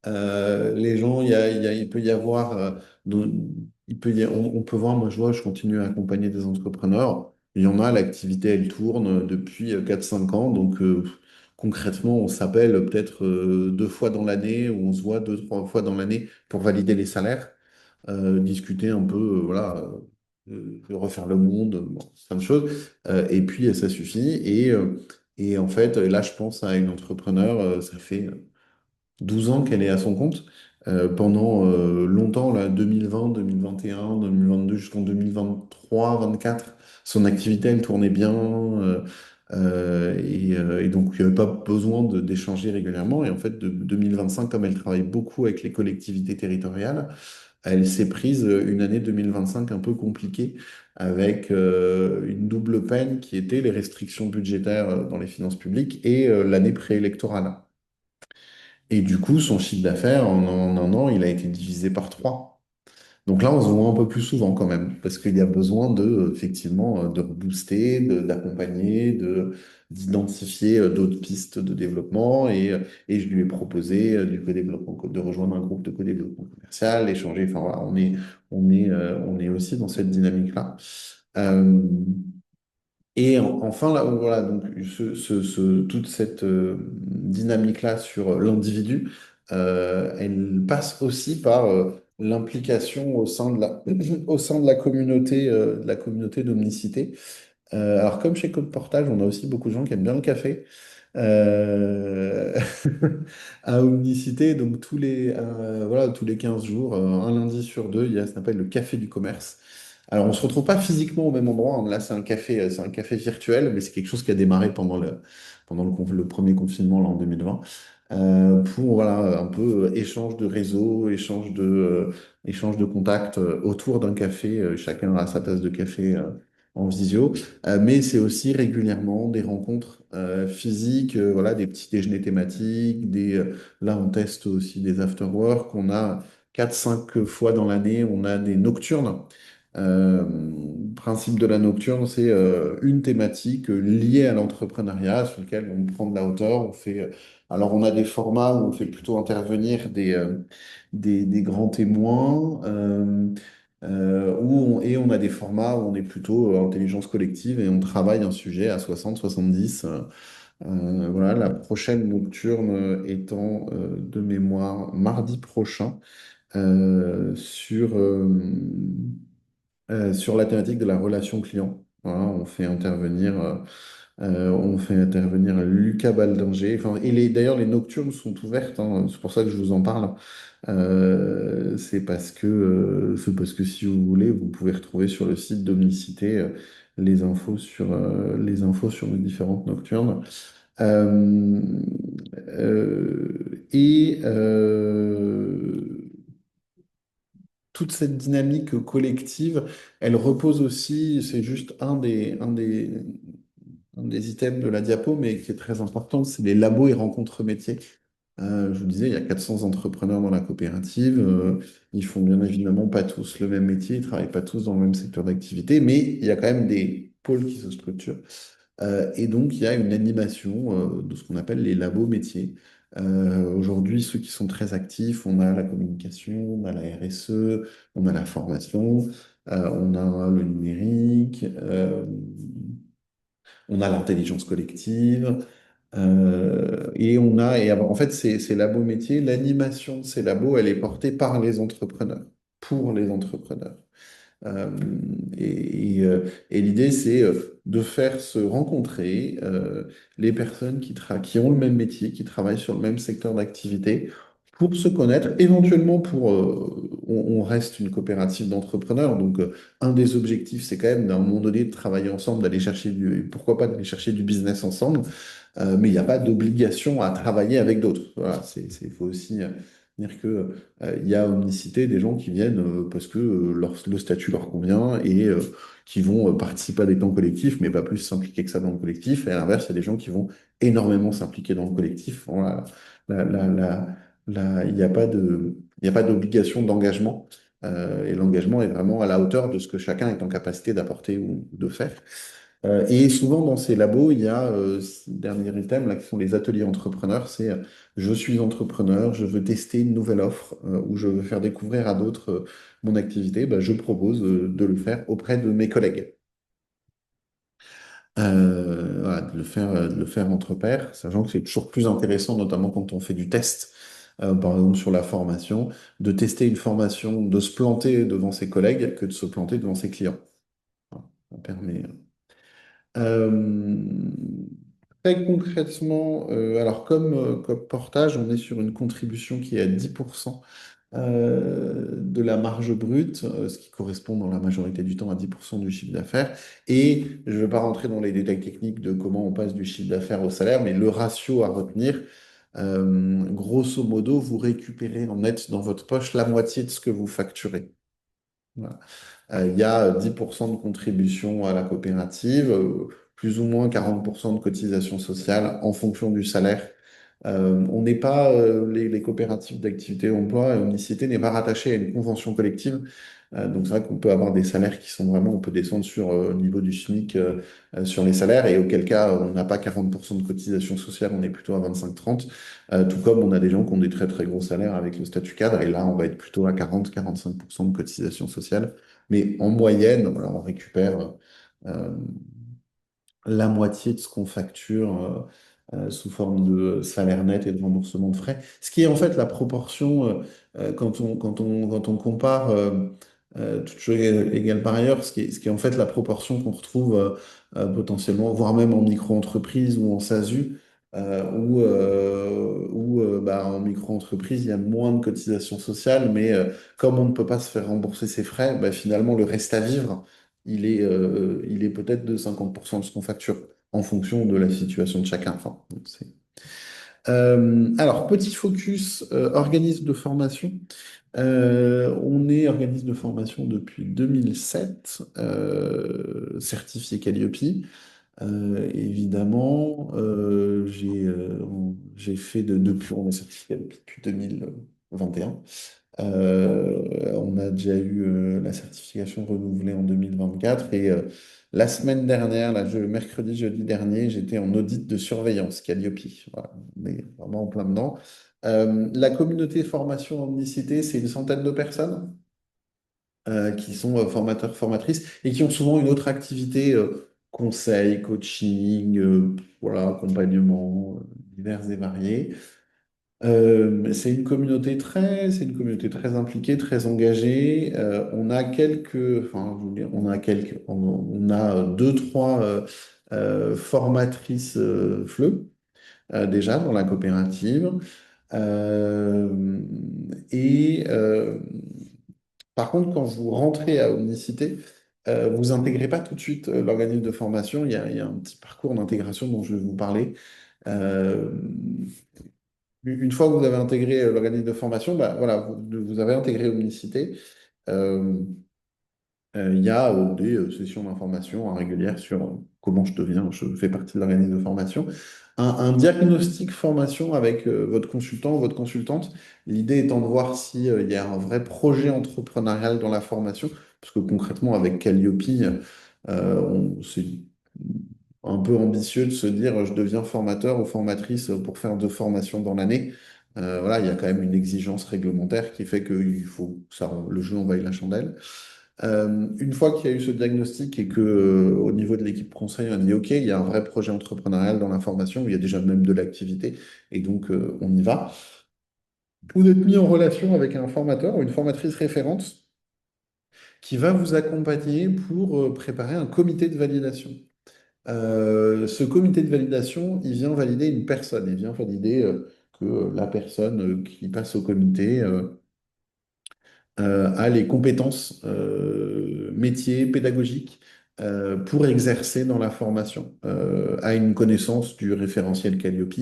Les gens, il peut y avoir, on peut voir, moi je vois, je continue à accompagner des entrepreneurs. Il y en a, l'activité, elle tourne depuis 4 5 ans. Donc concrètement, on s'appelle peut-être 2 fois dans l'année, ou on se voit 2 3 fois dans l'année pour valider les salaires, discuter un peu, voilà, de refaire le monde, bon, plein de choses. Et puis ça suffit. Et en fait, là, je pense à une entrepreneur, ça fait 12 ans qu'elle est à son compte. Pendant longtemps, là, 2020, 2021, 2022, jusqu'en 2023, 24, son activité, elle tournait bien. Et donc, il n'y avait pas besoin d'échanger régulièrement. Et en fait, de 2025, comme elle travaille beaucoup avec les collectivités territoriales, elle s'est prise une année 2025 un peu compliquée avec une double peine qui était les restrictions budgétaires dans les finances publiques et l'année préélectorale. Et du coup, son chiffre d'affaires en un an, il a été divisé par trois. Donc là, on se voit un peu plus souvent quand même, parce qu'il y a besoin effectivement, de rebooster, d'accompagner, d'identifier d'autres pistes de développement. Et je lui ai proposé du co-développement, de rejoindre un groupe de co-développement commercial, échanger. Enfin voilà, on est aussi dans cette dynamique-là. Euh, enfin, là, voilà, donc toute cette dynamique-là sur l'individu, elle passe aussi par l'implication au sein de au sein de la communauté d'omnicité. Alors, comme chez Code Portage, on a aussi beaucoup de gens qui aiment bien le café. Euh, à Omnicité, donc voilà, tous les 15 jours, un lundi sur deux, il y a ce qu'on appelle le café du commerce. Alors, on ne se retrouve pas physiquement au même endroit, hein. Là, c'est un café virtuel, mais c'est quelque chose qui a démarré pendant le premier confinement là, en 2020, pour voilà, un peu échange de réseau, échange de contacts autour d'un café, chacun a sa tasse de café en visio. Mais c'est aussi régulièrement des rencontres physiques, voilà, des petits déjeuners thématiques, là on teste aussi des after-work, on a 4 5 fois dans l'année, on a des nocturnes. Le principe de la nocturne, c'est une thématique liée à l'entrepreneuriat sur lequel on prend de la hauteur. Alors on a des formats où on fait plutôt intervenir des grands témoins. Et on a des formats où on est plutôt intelligence collective et on travaille un sujet à 60 70. Voilà, la prochaine nocturne étant de mémoire mardi prochain sur la thématique de la relation client. Voilà, on fait intervenir Lucas Baldinger. Enfin, d'ailleurs, les nocturnes sont ouvertes, hein, c'est pour ça que je vous en parle. C'est parce que si vous voulez, vous pouvez retrouver sur le site d'Omnicité les infos sur les différentes nocturnes. Euh, et toute cette dynamique collective, elle repose aussi, c'est juste un des items de la diapo, mais qui est très important, c'est les labos et rencontres métiers. Je vous disais, il y a 400 entrepreneurs dans la coopérative. Ils font bien évidemment pas tous le même métier, ils travaillent pas tous dans le même secteur d'activité, mais il y a quand même des pôles qui se structurent. Et donc, il y a une animation de ce qu'on appelle les labos métiers. Aujourd'hui, ceux qui sont très actifs, on a la communication, on a la RSE, on a la formation, on a le numérique, on a l'intelligence collective. En fait, ces labos métiers, l'animation de ces labos, elle est portée par les entrepreneurs, pour les entrepreneurs. Euh, et l'idée, c'est de faire se rencontrer les personnes qui ont le même métier, qui travaillent sur le même secteur d'activité, pour se connaître, éventuellement on reste une coopérative d'entrepreneurs, donc un des objectifs, c'est quand même, à un moment donné, de travailler ensemble, pourquoi pas d'aller chercher du business ensemble, mais il n'y a pas d'obligation à travailler avec d'autres. Voilà, il faut aussi dire que il y a Omnicité des gens qui viennent parce que le statut leur convient et qui vont participer à des plans collectifs, mais pas plus s'impliquer que ça dans le collectif. Et à l'inverse, il y a des gens qui vont énormément s'impliquer dans le collectif. Voilà, la- la- la- il n'y a pas d'obligation d'engagement. Et l'engagement est vraiment à la hauteur de ce que chacun est en capacité d'apporter ou de faire. Et souvent dans ces labos, il y a ce dernier item là, qui sont les ateliers entrepreneurs. C'est je suis entrepreneur, je veux tester une nouvelle offre ou je veux faire découvrir à d'autres mon activité. Ben, je propose de le faire auprès de mes collègues. Voilà, de le faire entre pairs, sachant que c'est toujours plus intéressant, notamment quand on fait du test, par exemple sur la formation, de tester une formation, de se planter devant ses collègues que de se planter devant ses clients. Voilà, ça permet. Euh, Très concrètement, alors comme portage, on est sur une contribution qui est à 10% de la marge brute, ce qui correspond dans la majorité du temps à 10% du chiffre d'affaires. Et je ne vais pas rentrer dans les détails techniques de comment on passe du chiffre d'affaires au salaire, mais le ratio à retenir, grosso modo, vous récupérez en net dans votre poche la moitié de ce que vous facturez. Voilà. Il y a 10% de contribution à la coopérative, plus ou moins 40% de cotisation sociale en fonction du salaire. On n'est pas, les coopératives d'activité et d'emploi, Unicité n'est pas rattachée à une convention collective. Donc c'est vrai qu'on peut avoir des salaires qui sont vraiment, on peut descendre sur le niveau du SMIC sur les salaires, et auquel cas on n'a pas 40% de cotisation sociale, on est plutôt à 25-30. Tout comme on a des gens qui ont des très très gros salaires avec le statut cadre, et là on va être plutôt à 40-45% de cotisation sociale. Mais en moyenne, voilà, on récupère euh, la moitié de ce qu'on facture sous forme de salaire net et de remboursement de frais. Ce qui est en fait la proportion, quand on compare toutes choses égales par ailleurs, ce qui est en fait la proportion qu'on retrouve potentiellement, voire même en micro-entreprise ou en SASU, bah, en micro-entreprise, il y a moins de cotisations sociales, mais comme on ne peut pas se faire rembourser ses frais, bah, finalement, le reste à vivre, il est peut-être de 50% de ce qu'on facture, en fonction de la situation de chacun. Enfin, alors, petit focus, organisme de formation. On est organisme de formation depuis 2007, certifié Calliope. Évidemment, j'ai fait depuis, on est certifié depuis 2021. On a déjà eu la certification renouvelée en 2024, et la semaine dernière, mercredi, jeudi dernier, j'étais en audit de surveillance Calliope. Voilà, on est vraiment en plein dedans. La communauté formation omnicité, c'est une centaine de personnes qui sont formateurs, formatrices, et qui ont souvent une autre activité, conseil, coaching, voilà, accompagnement, divers et variés. C'est une communauté très impliquée, très engagée. On a quelques, enfin, je veux dire, on a deux, trois formatrices FLE déjà dans la coopérative. Euh, et par contre, quand vous rentrez à Omnicité, vous intégrez pas tout de suite l'organisme de formation. Il y a un petit parcours d'intégration dont je vais vous parler. Euh, une fois que vous avez intégré l'organisme de formation, bah, voilà, vous avez intégré Omnicité. Euh, il y a des sessions d'information régulières sur comment je fais partie de l'organisme de formation. Un diagnostic formation avec votre consultant ou votre consultante. L'idée étant de voir s'il y a un vrai projet entrepreneurial dans la formation, parce que concrètement, avec Calliope, c'est un peu ambitieux de se dire je deviens formateur ou formatrice pour faire 2 formations dans l'année. Voilà, il y a quand même une exigence réglementaire qui fait qu'il faut que le jeu en vaille la chandelle. Une fois qu'il y a eu ce diagnostic et que, au niveau de l'équipe conseil, on a dit OK, il y a un vrai projet entrepreneurial dans la formation, où il y a déjà même de l'activité, et donc on y va. Vous êtes mis en relation avec un formateur ou une formatrice référente qui va vous accompagner pour préparer un comité de validation. Ce comité de validation, il vient valider une personne, il vient valider que la personne qui passe au comité a les compétences métiers, pédagogiques pour exercer dans la formation, a une connaissance du référentiel Calliope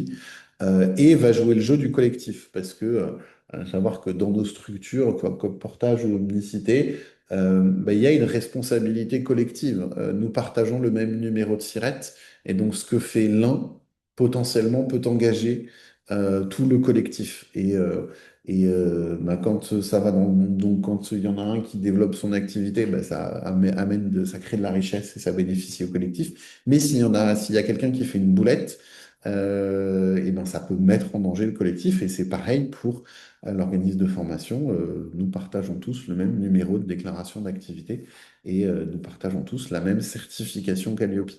et va jouer le jeu du collectif. Parce que, à savoir que dans nos structures, comme Portage ou Omnicité, bah, il y a une responsabilité collective. Nous partageons le même numéro de SIRET, et donc ce que fait l'un, potentiellement, peut engager tout le collectif. Bah, quand ça va donc quand il y en a un qui développe son activité, bah, ça crée de la richesse et ça bénéficie au collectif. Mais s'il y a quelqu'un qui fait une boulette, et ben ça peut mettre en danger le collectif. Et c'est pareil pour l'organisme de formation. Nous partageons tous le même numéro de déclaration d'activité, et nous partageons tous la même certification Calliope.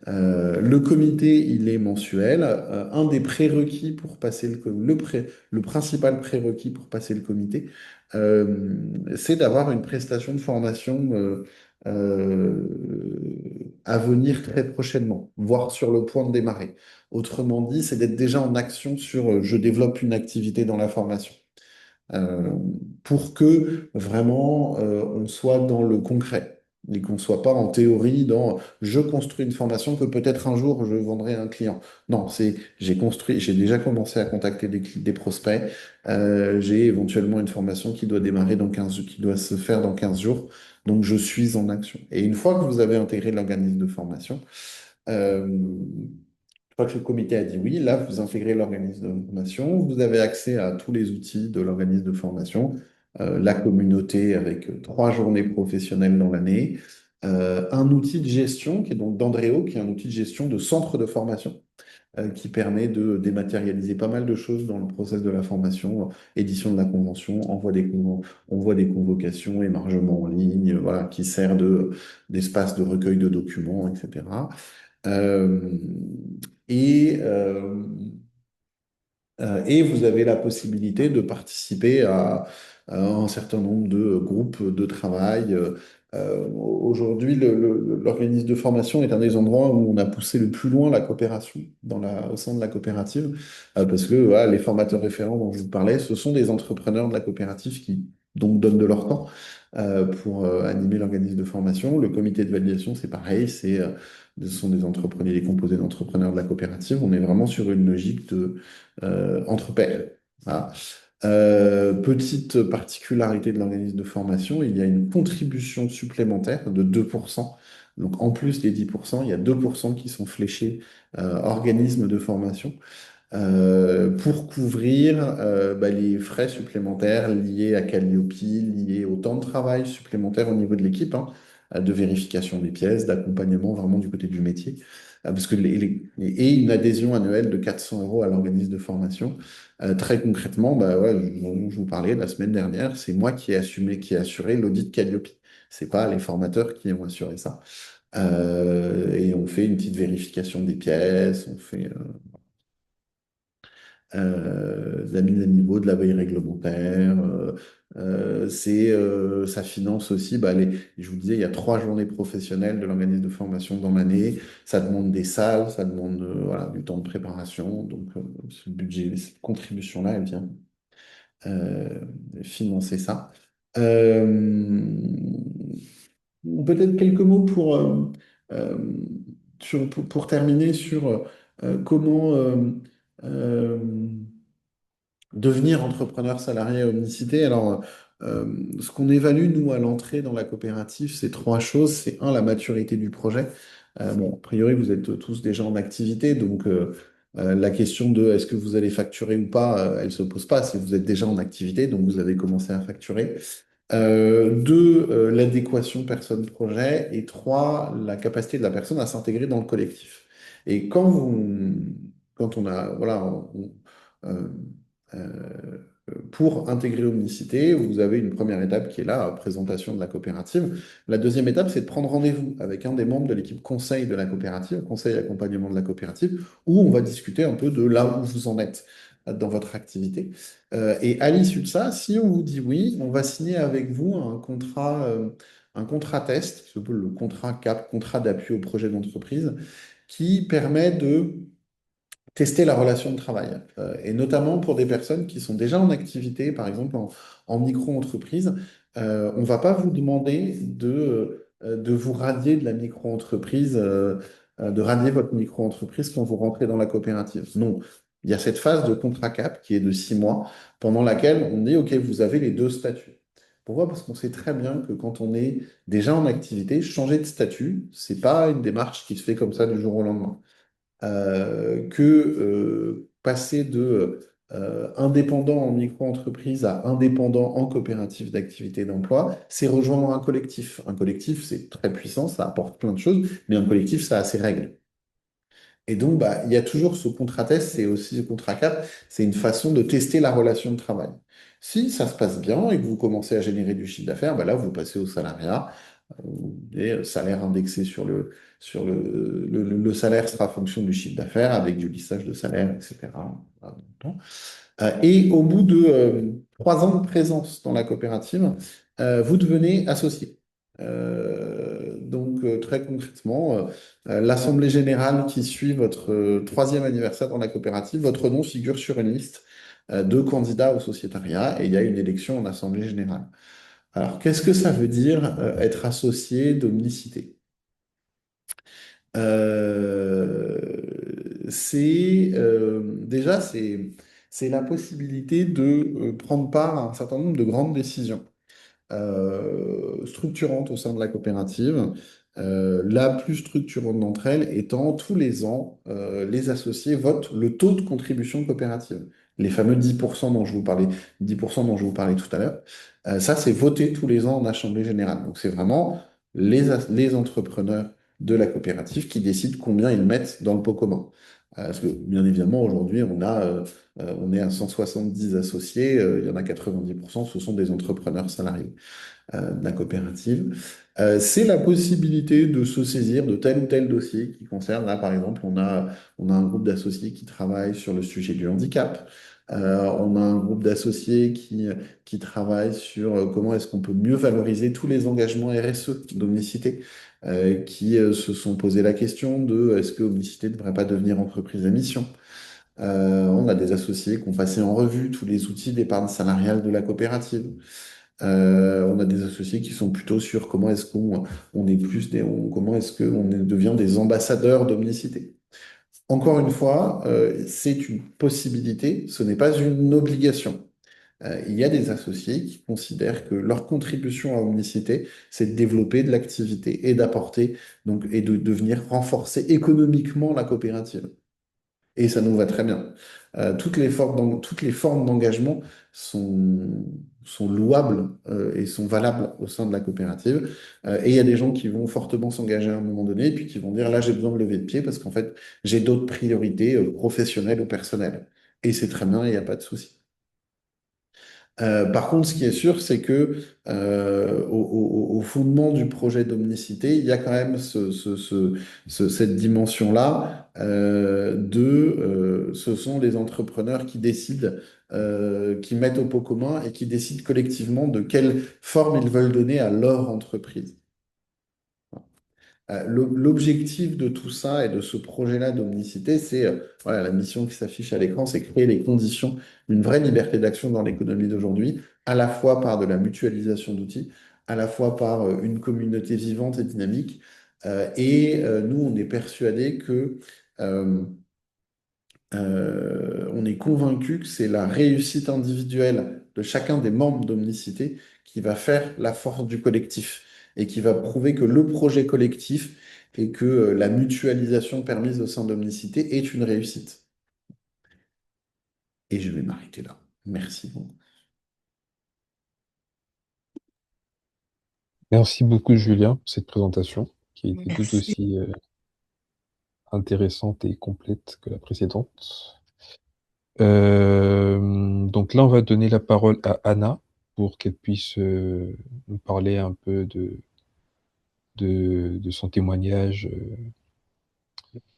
Le comité, il est mensuel. Un des prérequis pour passer le principal prérequis pour passer le comité, c'est d'avoir une prestation de formation euh, à venir très prochainement, voire sur le point de démarrer. Autrement dit, c'est d'être déjà en action sur je développe une activité dans la formation. Euh, pour que vraiment on soit dans le concret. Et qu'on ne soit pas en théorie dans je construis une formation que peut-être un jour je vendrai à un client. Non, c'est j'ai déjà commencé à contacter des prospects. J'ai éventuellement une formation qui doit démarrer qui doit se faire dans 15 jours. Donc je suis en action. Et une fois que vous avez intégré l'organisme de formation, euh, une fois que le comité a dit oui, là, vous intégrez l'organisme de formation, vous avez accès à tous les outils de l'organisme de formation, la communauté avec 3 journées professionnelles dans l'année, un outil de gestion qui est donc d'Andréo, qui est un outil de gestion de centre de formation, qui permet de dématérialiser pas mal de choses dans le process de la formation, édition de la convention, envoi des convocations, émargement en ligne, voilà, qui sert d'espace de recueil de documents, etc. Euh, et, euh, et vous avez la possibilité de participer à un certain nombre de groupes de travail. Aujourd'hui, l'organisme de formation est un des endroits où on a poussé le plus loin la coopération au sein de la coopérative, parce que voilà, les formateurs référents dont je vous parlais, ce sont des entrepreneurs de la coopérative qui donc donnent de leur temps pour animer l'organisme de formation. Le comité de validation, c'est pareil, ce sont des entrepreneurs, des composés d'entrepreneurs de la coopérative. On est vraiment sur une logique entre pairs. Voilà. Petite particularité de l'organisme de formation, il y a une contribution supplémentaire de 2%. Donc en plus des 10%, il y a 2% qui sont fléchés organismes de formation pour couvrir les frais supplémentaires liés à Calliope, liés au temps de travail supplémentaire au niveau de l'équipe, hein, de vérification des pièces, d'accompagnement vraiment du côté du métier. Parce que et une adhésion annuelle de 400 euros à l'organisme de formation. Très concrètement, bah, ouais, je vous parlais la semaine dernière, c'est moi qui ai assuré l'audit Calliope. C'est pas les formateurs qui ont assuré ça. Et on fait une petite vérification des pièces, on fait de la mise à niveau, de la veille réglementaire. Ça finance aussi, je vous disais, il y a 3 journées professionnelles de l'organisme de formation dans l'année. Ça demande des salles, ça demande voilà, du temps de préparation. Donc, ce budget, cette contribution-là, elle vient euh, financer ça. Euh, Peut-être quelques mots euh, pour terminer sur comment euh, devenir entrepreneur salarié à Omnicité. Alors, ce qu'on évalue, nous, à l'entrée dans la coopérative, c'est 3 choses. C'est un, la maturité du projet. Bon, a priori, vous êtes tous déjà en activité, donc la question de est-ce que vous allez facturer ou pas, elle ne se pose pas si vous êtes déjà en activité, donc vous avez commencé à facturer. Deux, l'adéquation personne-projet. Et trois, la capacité de la personne à s'intégrer dans le collectif. Et quand on a, voilà, euh, euh, pour intégrer Omnicité, vous avez une première étape qui est la présentation de la coopérative. La deuxième étape, c'est de prendre rendez-vous avec un des membres de l'équipe conseil de la coopérative, conseil et accompagnement de la coopérative, où on va discuter un peu de là où vous en êtes dans votre activité. Et à l'issue de ça, si on vous dit oui, on va signer avec vous un contrat test, qui s'appelle le contrat CAP, contrat d'appui au projet d'entreprise, qui permet de tester la relation de travail. Et notamment pour des personnes qui sont déjà en activité, par exemple en micro-entreprise, on ne va pas vous demander de vous radier de la micro-entreprise, de radier votre micro-entreprise quand vous rentrez dans la coopérative. Non, il y a cette phase de contrat cap qui est de 6 mois, pendant laquelle on dit, OK, vous avez les deux statuts. Pourquoi? Parce qu'on sait très bien que quand on est déjà en activité, changer de statut, c'est pas une démarche qui se fait comme ça du jour au lendemain. Passer de indépendant en micro-entreprise à indépendant en coopérative d'activité d'emploi, c'est rejoindre un collectif. Un collectif, c'est très puissant, ça apporte plein de choses, mais un collectif, ça a ses règles. Et donc, il y a toujours ce contrat test, c'est aussi ce contrat cap, c'est une façon de tester la relation de travail. Si ça se passe bien et que vous commencez à générer du chiffre d'affaires, là, vous passez au salariat et salaire indexé le salaire sera fonction du chiffre d'affaires avec du lissage de salaire, etc. Voilà, et au bout de 3 ans de présence dans la coopérative, vous devenez associé. Donc, très concrètement, l'assemblée générale qui suit votre 3e anniversaire dans la coopérative, votre nom figure sur une liste de candidats au sociétariat et il y a une élection en assemblée générale. Alors, qu'est-ce que ça veut dire être associé d'Omnicité? Déjà, c'est la possibilité de prendre part à un certain nombre de grandes décisions structurantes au sein de la coopérative. La plus structurante d'entre elles étant tous les ans, les associés votent le taux de contribution coopérative. Les fameux 10% dont je vous parlais, 10% dont je vous parlais tout à l'heure. Ça, c'est voté tous les ans en assemblée générale. Donc, c'est vraiment les entrepreneurs de la coopérative qui décident combien ils mettent dans le pot commun. Parce que, bien évidemment, aujourd'hui, on est à 170 associés, il y en a 90%, ce sont des entrepreneurs salariés de la coopérative. C'est la possibilité de se saisir de tel ou tel dossier qui concerne, là par exemple, on a un groupe d'associés qui travaille sur le sujet du handicap. On a un groupe d'associés qui travaille sur comment est-ce qu'on peut mieux valoriser tous les engagements RSE d'Omnicité, qui se sont posé la question de est-ce que Omnicité ne devrait pas devenir entreprise à mission? On a des associés qui ont passé en revue tous les outils d'épargne salariale de la coopérative. On a des associés qui sont plutôt sur comment est-ce qu'on on est plus comment est-ce qu'on devient des ambassadeurs d'Omnicité. Encore une fois, c'est une possibilité, ce n'est pas une obligation. Il y a des associés qui considèrent que leur contribution à Omnicité, c'est de développer de l'activité et d'apporter, donc, et de venir renforcer économiquement la coopérative. Et ça nous va très bien. Toutes les formes d'engagement sont louables et sont valables au sein de la coopérative. Et il y a des gens qui vont fortement s'engager à un moment donné, et puis qui vont dire, là, j'ai besoin de lever le pied parce qu'en fait, j'ai d'autres priorités professionnelles ou personnelles. Et c'est très bien, il n'y a pas de souci. Par contre, ce qui est sûr, c'est que au fondement du projet d'Omnicité, il y a quand même cette dimension-là ce sont les entrepreneurs qui décident, qui mettent au pot commun et qui décident collectivement de quelle forme ils veulent donner à leur entreprise. L'objectif de tout ça et de ce projet-là d'Omnicité, c'est voilà, la mission qui s'affiche à l'écran, c'est créer les conditions d'une vraie liberté d'action dans l'économie d'aujourd'hui, à la fois par de la mutualisation d'outils, à la fois par une communauté vivante et dynamique. Nous, on est persuadés que euh, on est convaincu que c'est la réussite individuelle de chacun des membres d'Omnicité qui va faire la force du collectif et qui va prouver que le projet collectif et que la mutualisation permise au sein d'Omnicité est une réussite. Et je vais m'arrêter là. Merci beaucoup. Merci beaucoup, Julien, pour cette présentation qui était tout Merci. aussi intéressante et complète que la précédente. Donc là, on va donner la parole à Anna pour qu'elle puisse nous parler un peu de son témoignage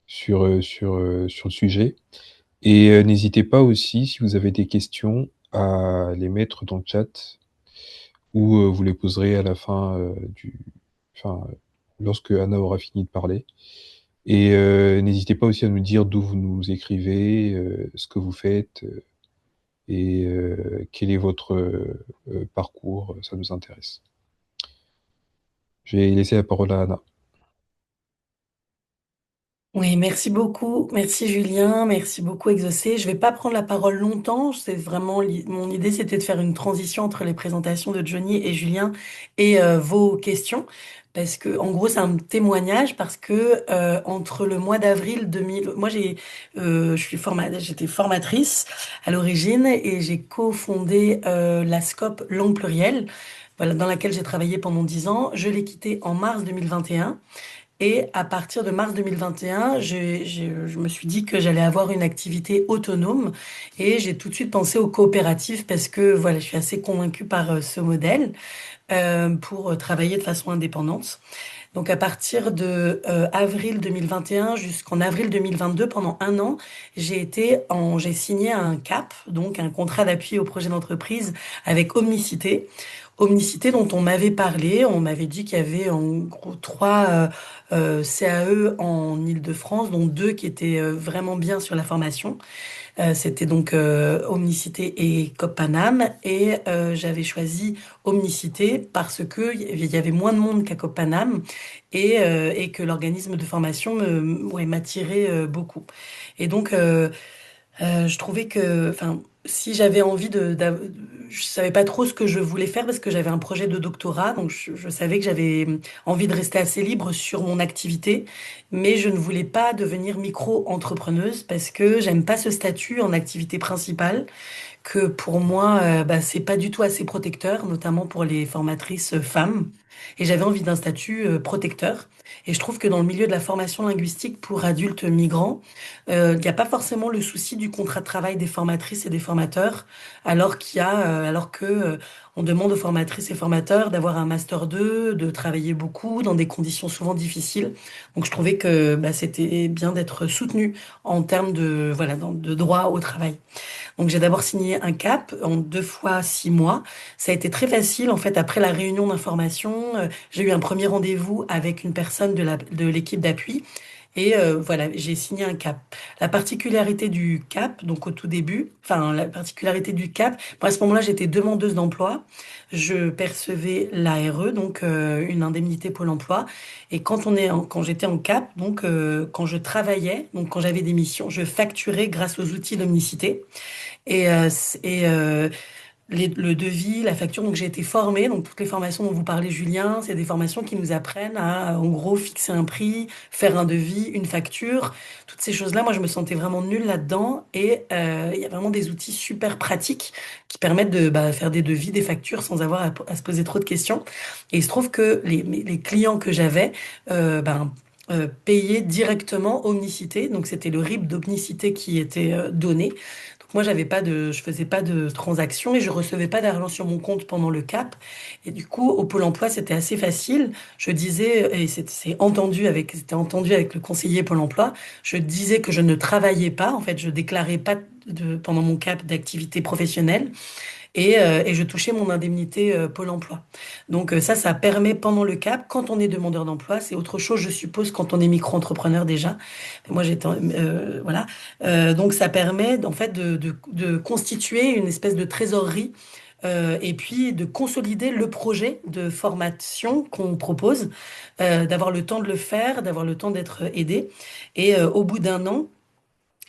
sur le sujet. Et n'hésitez pas aussi, si vous avez des questions, à les mettre dans le chat ou vous les poserez à la fin enfin, lorsque Anna aura fini de parler. Et n'hésitez pas aussi à nous dire d'où vous nous écrivez, ce que vous faites et quel est votre parcours, ça nous intéresse. Je vais laisser la parole à Anna. Oui, merci beaucoup. Merci Julien. Merci beaucoup Exaucé. Je vais pas prendre la parole longtemps. C'est vraiment mon idée, c'était de faire une transition entre les présentations de Johnny et Julien et vos questions. Parce que, en gros, c'est un témoignage parce que entre le mois d'avril 2000, moi j'étais formatrice à l'origine et j'ai cofondé la SCOP Langue Plurielle, voilà, dans laquelle j'ai travaillé pendant 10 ans. Je l'ai quittée en mars 2021. Et à partir de mars 2021, je me suis dit que j'allais avoir une activité autonome et j'ai tout de suite pensé aux coopératives parce que voilà, je suis assez convaincue par ce modèle pour travailler de façon indépendante. Donc à partir de avril 2021 jusqu'en avril 2022, pendant un an, j'ai signé un CAP, donc un contrat d'appui au projet d'entreprise avec Omnicité, Omnicité dont on m'avait parlé. On m'avait dit qu'il y avait en gros trois CAE en Île-de-France, dont deux qui étaient vraiment bien sur la formation. C'était donc Omnicité et Copanam. Et j'avais choisi Omnicité parce que il y avait moins de monde qu'à Copanam et que l'organisme de formation ouais, m'attirait beaucoup. Et donc, je trouvais que, enfin, si j'avais envie je savais pas trop ce que je voulais faire parce que j'avais un projet de doctorat, donc je savais que j'avais envie de rester assez libre sur mon activité, mais je ne voulais pas devenir micro-entrepreneuse parce que j'aime pas ce statut en activité principale que pour moi, bah, c'est pas du tout assez protecteur, notamment pour les formatrices femmes. Et j'avais envie d'un statut protecteur. Et je trouve que dans le milieu de la formation linguistique pour adultes migrants, il n'y a pas forcément le souci du contrat de travail des formatrices et des formateurs, alors que on demande aux formatrices et formateurs d'avoir un master 2, de travailler beaucoup dans des conditions souvent difficiles. Donc je trouvais que bah, c'était bien d'être soutenu en termes de voilà de droit au travail. Donc j'ai d'abord signé un CAP en 2 fois 6 mois. Ça a été très facile en fait après la réunion d'information. J'ai eu un premier rendez-vous avec une personne de l'équipe d'appui. Et voilà, j'ai signé un CAP. La particularité du CAP, donc au tout début, enfin la particularité du CAP, moi à ce moment-là j'étais demandeuse d'emploi, je percevais l'ARE, donc une indemnité Pôle Emploi, et quand j'étais en CAP, donc quand je travaillais, donc quand j'avais des missions, je facturais grâce aux outils d'Omnicité. Et le devis, la facture, donc j'ai été formée, donc toutes les formations dont vous parlez, Julien, c'est des formations qui nous apprennent à, en gros, fixer un prix, faire un devis, une facture, toutes ces choses-là. Moi, je me sentais vraiment nulle là-dedans, et il y a vraiment des outils super pratiques qui permettent de bah, faire des devis, des factures sans avoir à se poser trop de questions. Et il se trouve que les clients que j'avais, payaient directement Omnicité, donc c'était le RIB d'Omnicité qui était donné. Moi, je faisais pas de transactions et je recevais pas d'argent sur mon compte pendant le CAP. Et du coup, au Pôle emploi, c'était assez facile. Je disais, et c'était entendu avec le conseiller Pôle emploi, je disais que je ne travaillais pas. En fait, je déclarais pas pendant mon CAP d'activité professionnelle et je touchais mon indemnité Pôle emploi. Donc ça permet pendant le CAP, quand on est demandeur d'emploi, c'est autre chose, je suppose, quand on est micro-entrepreneur déjà. Moi, voilà. Donc ça permet en fait de constituer une espèce de trésorerie. Et puis de consolider le projet de formation qu'on propose, d'avoir le temps de le faire, d'avoir le temps d'être aidé. Et au bout d'un an,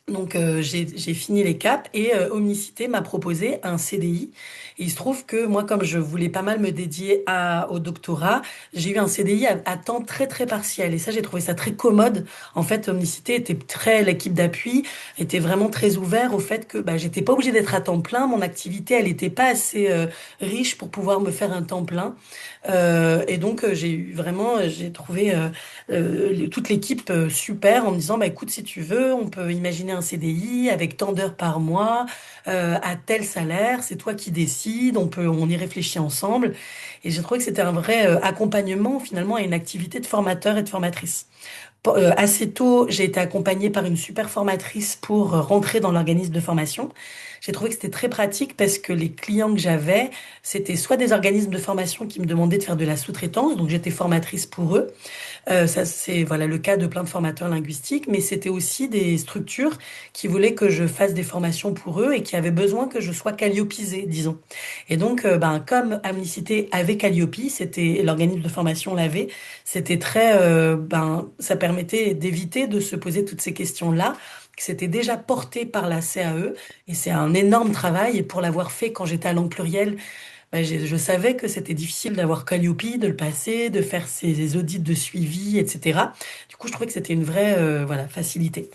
donc j'ai fini les caps et Omnicité m'a proposé un CDI. Et il se trouve que moi, comme je voulais pas mal me dédier au doctorat, j'ai eu un CDI à temps très très partiel. Et ça, j'ai trouvé ça très commode. En fait, l'équipe d'appui était vraiment très ouvert au fait que bah, j'étais pas obligée d'être à temps plein. Mon activité, elle était pas assez riche pour pouvoir me faire un temps plein. Et donc j'ai trouvé toute l'équipe super en me disant, bah écoute, si tu veux, on peut imaginer un CDI avec tant d'heures par mois, à tel salaire, c'est toi qui décides, on y réfléchit ensemble. Et j'ai trouvé que c'était un vrai accompagnement finalement à une activité de formateur et de formatrice. Assez tôt, j'ai été accompagnée par une super formatrice pour rentrer dans l'organisme de formation. J'ai trouvé que c'était très pratique parce que les clients que j'avais, c'était soit des organismes de formation qui me demandaient de faire de la sous-traitance, donc j'étais formatrice pour eux, ça, c'est voilà le cas de plein de formateurs linguistiques, mais c'était aussi des structures qui voulaient que je fasse des formations pour eux et qui avaient besoin que je sois calliopisée, disons. Et donc, comme Amnicité avait Calliope, c'était l'organisme de formation l'avait, c'était ça permettait d'éviter de se poser toutes ces questions-là, que c'était déjà porté par la CAE, et c'est un énorme travail. Et pour l'avoir fait quand j'étais à Langue Plurielle, je savais que c'était difficile d'avoir Calliope, de le passer, de faire ses audits de suivi, etc. Du coup, je trouvais que c'était une vraie voilà, facilité.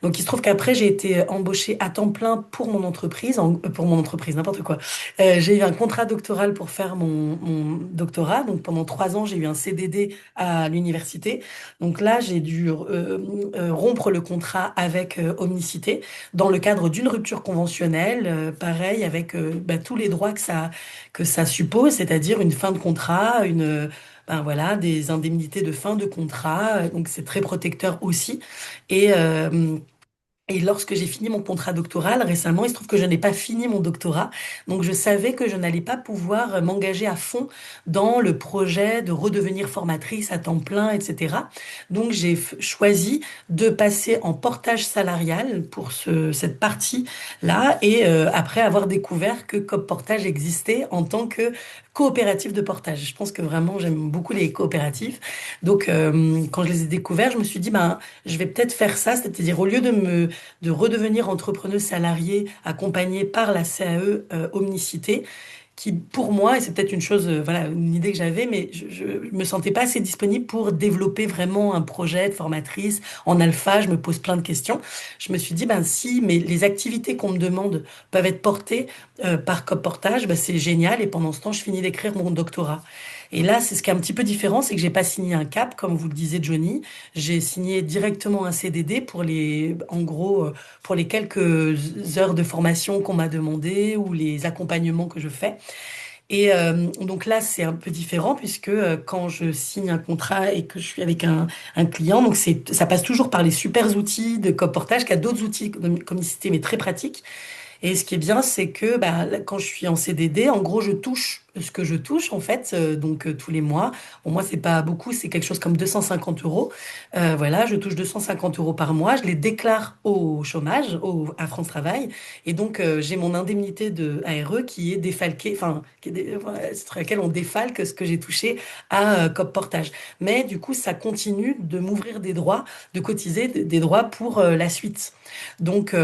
Donc, il se trouve qu'après, j'ai été embauchée à temps plein pour mon entreprise, n'importe quoi. J'ai eu un contrat doctoral pour faire mon doctorat. Donc, pendant 3 ans, j'ai eu un CDD à l'université. Donc là, j'ai dû rompre le contrat avec Omnicité dans le cadre d'une rupture conventionnelle, pareil, avec tous les droits que ça suppose, c'est-à-dire une fin de contrat, voilà, des indemnités de fin de contrat. Donc c'est très protecteur aussi. Et Et lorsque j'ai fini mon contrat doctoral récemment, il se trouve que je n'ai pas fini mon doctorat, donc je savais que je n'allais pas pouvoir m'engager à fond dans le projet de redevenir formatrice à temps plein, etc. Donc j'ai choisi de passer en portage salarial pour cette partie-là, et après avoir découvert que Coop Portage existait en tant que coopérative de portage. Je pense que vraiment j'aime beaucoup les coopératives. Donc quand je les ai découverts, je me suis dit, ben, je vais peut-être faire ça, c'est-à-dire au lieu de redevenir entrepreneuse salariée accompagnée par la CAE Omnicité, qui pour moi, et c'est peut-être une chose, voilà, une idée que j'avais, mais je me sentais pas assez disponible pour développer vraiment un projet de formatrice en alpha. Je me pose plein de questions. Je me suis dit, ben si, mais les activités qu'on me demande peuvent être portées par Cop Portage, ben, c'est génial. Et pendant ce temps, je finis d'écrire mon doctorat. Et là, c'est ce qui est un petit peu différent, c'est que j'ai pas signé un cap, comme vous le disiez, Johnny. J'ai signé directement un CDD pour en gros, pour les quelques heures de formation qu'on m'a demandé ou les accompagnements que je fais. Et donc là, c'est un peu différent puisque quand je signe un contrat et que je suis avec un client, donc ça passe toujours par les super outils de Coportage, qui a d'autres outils comme Icité, mais très pratiques. Et ce qui est bien, c'est que bah, là, quand je suis en CDD, en gros, je touche ce que je touche, en fait, tous les mois. Bon, moi, c'est pas beaucoup, c'est quelque chose comme 250 euros. Voilà, je touche 250 euros par mois. Je les déclare au chômage, à France Travail. Et donc, j'ai mon indemnité de ARE qui est défalquée, enfin, voilà, sur laquelle on défalque ce que j'ai touché à COP Portage. Mais du coup, ça continue de m'ouvrir des droits, de cotiser des droits pour la suite. Donc,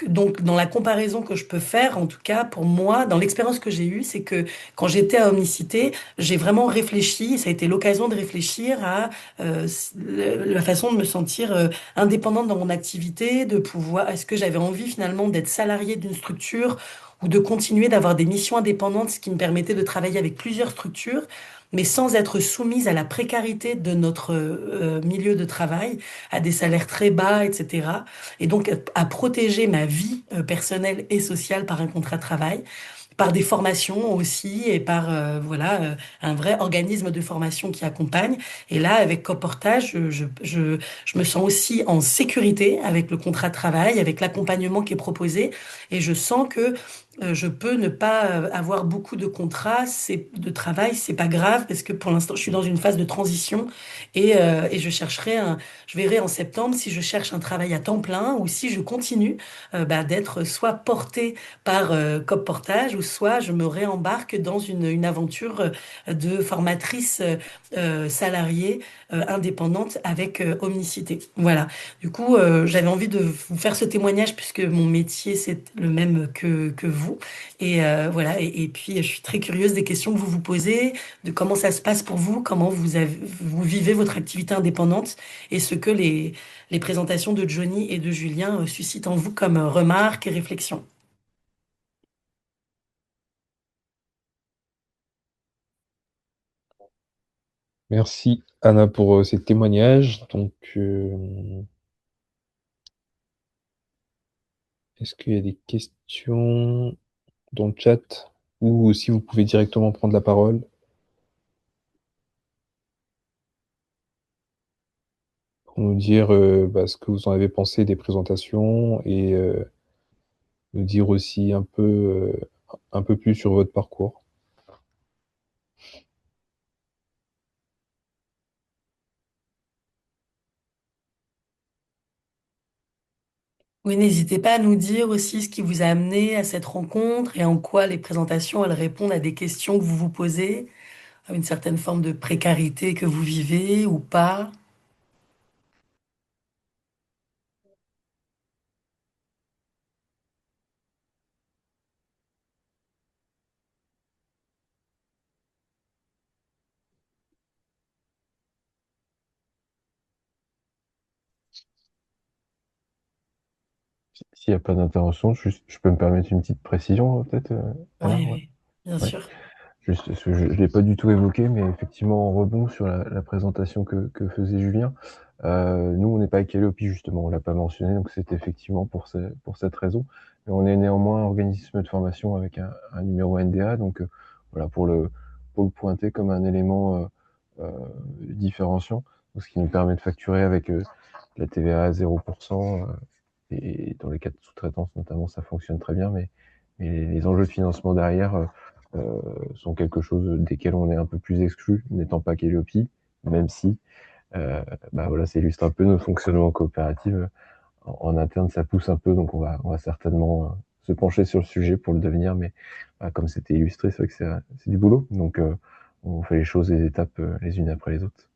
donc, dans la comparaison que je peux faire, en tout cas pour moi, dans l'expérience que j'ai eue, c'est que quand j'étais à Omnicité, j'ai vraiment réfléchi, ça a été l'occasion de réfléchir à la façon de me sentir indépendante dans mon activité, de pouvoir, est-ce que j'avais envie finalement d'être salariée d'une structure ou de continuer d'avoir des missions indépendantes, ce qui me permettait de travailler avec plusieurs structures, mais sans être soumise à la précarité de notre milieu de travail, à des salaires très bas, etc. Et donc à protéger ma vie personnelle et sociale par un contrat de travail, par des formations aussi et par voilà un vrai organisme de formation qui accompagne. Et là, avec Coportage, je me sens aussi en sécurité avec le contrat de travail, avec l'accompagnement qui est proposé, et je sens que je peux ne pas avoir beaucoup de contrats, de travail, c'est pas grave parce que pour l'instant je suis dans une phase de transition, et je verrai en septembre si je cherche un travail à temps plein ou si je continue bah, d'être soit portée par Cop Portage, ou soit je me réembarque dans une aventure de formatrice salariée indépendante avec Omnicité. Voilà. Du coup, j'avais envie de vous faire ce témoignage puisque mon métier c'est le même que vous. Et voilà. Et puis, je suis très curieuse des questions que vous vous posez, de comment ça se passe pour vous, comment vous vivez votre activité indépendante, et ce que les présentations de Johnny et de Julien suscitent en vous comme remarques et réflexions. Merci Anna pour ces témoignages. Donc, est-ce qu'il y a des questions dans le chat ou si vous pouvez directement prendre la parole pour nous dire bah, ce que vous en avez pensé des présentations et nous dire aussi un peu plus sur votre parcours. Oui, n'hésitez pas à nous dire aussi ce qui vous a amené à cette rencontre et en quoi les présentations, elles répondent à des questions que vous vous posez, à une certaine forme de précarité que vous vivez ou pas. S'il n'y a pas d'intervention, je peux me permettre une petite précision, peut-être, Anna? Oui, Ouais. oui, bien Ouais. sûr. Juste, parce que je ne l'ai pas du tout évoqué, mais effectivement, en rebond sur la présentation que faisait Julien, nous, on n'est pas avec Calliope, justement, on l'a pas mentionné, donc c'est effectivement pour cette raison. Mais on est néanmoins un organisme de formation avec un numéro NDA, donc voilà, pour le pointer comme un élément différenciant, donc ce qui nous permet de facturer avec la TVA à 0%, et dans les cas de sous-traitance notamment, ça fonctionne très bien, mais les enjeux de financement derrière sont quelque chose desquels on est un peu plus exclu, n'étant pas Calliope, même si, euh, bah voilà, ça illustre un peu notre fonctionnement coopératif. En interne, ça pousse un peu, donc on va certainement se pencher sur le sujet pour le devenir, mais bah, comme c'était illustré, c'est vrai que c'est du boulot, donc on fait les choses, les étapes les unes après les autres.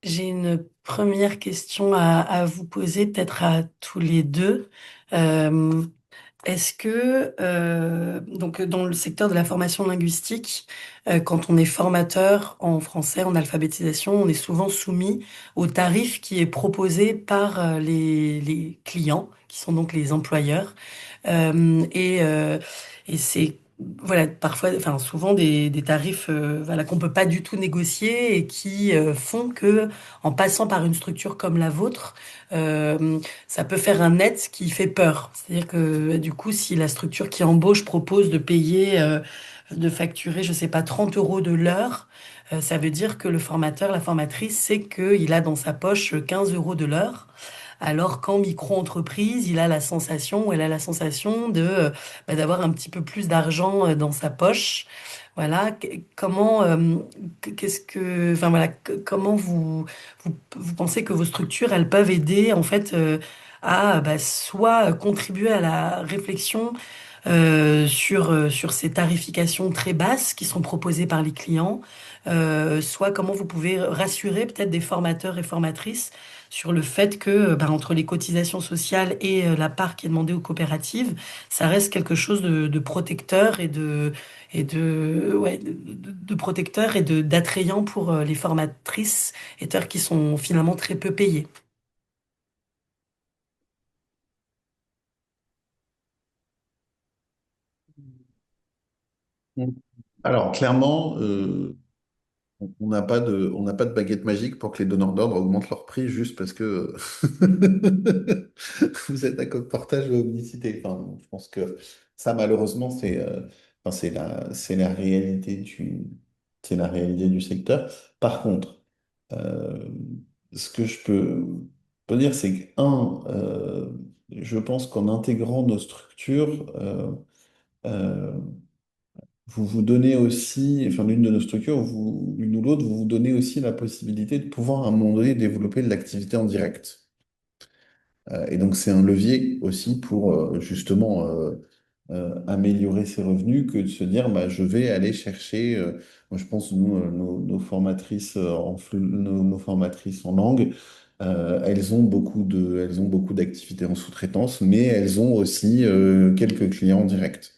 J'ai une première question à vous poser, peut-être à tous les deux. Euh, Est-ce que, donc dans le secteur de la formation linguistique, quand on est formateur en français, en alphabétisation, on est souvent soumis au tarif qui est proposé par les clients, qui sont donc les employeurs. Et c'est voilà parfois, enfin souvent des tarifs voilà qu'on peut pas du tout négocier et qui font que en passant par une structure comme la vôtre, ça peut faire un net qui fait peur. C'est-à-dire que du coup, si la structure qui embauche propose de payer, de facturer, je sais pas, 30 euros de l'heure, ça veut dire que le formateur, la formatrice sait qu'il a dans sa poche 15 euros de l'heure. Alors qu'en micro-entreprise, il a la sensation, ou elle a la sensation de d'avoir un petit peu plus d'argent dans sa poche. Voilà. Comment, qu'est-ce que, enfin voilà, comment vous pensez que vos structures, elles peuvent aider en fait à bah, soit contribuer à la réflexion sur ces tarifications très basses qui sont proposées par les clients, soit comment vous pouvez rassurer peut-être des formateurs et formatrices sur le fait que bah, entre les cotisations sociales et la part qui est demandée aux coopératives, ça reste quelque chose de protecteur de protecteur et de d'attrayant pour les formatrices et teurs qui sont finalement très peu payés. Mm. Alors, clairement, on n'a pas de baguette magique pour que les donneurs d'ordre augmentent leur prix juste parce que vous êtes à code portage ou publicité. Enfin, je pense que ça, malheureusement, enfin, c'est la réalité c'est la réalité du secteur. Par contre, euh, ce que peux dire, c'est que, je pense qu'en intégrant nos structures, euh, vous vous donnez aussi, enfin l'une de nos structures, l'une ou l'autre, vous vous donnez aussi la possibilité de pouvoir à un moment donné développer de l'activité en direct. Et donc c'est un levier aussi pour justement améliorer ses revenus que de se dire bah, je vais aller chercher, moi je pense nous, nos formatrices nos formatrices en langue, elles ont beaucoup d'activités en sous-traitance, mais elles ont aussi quelques clients en direct.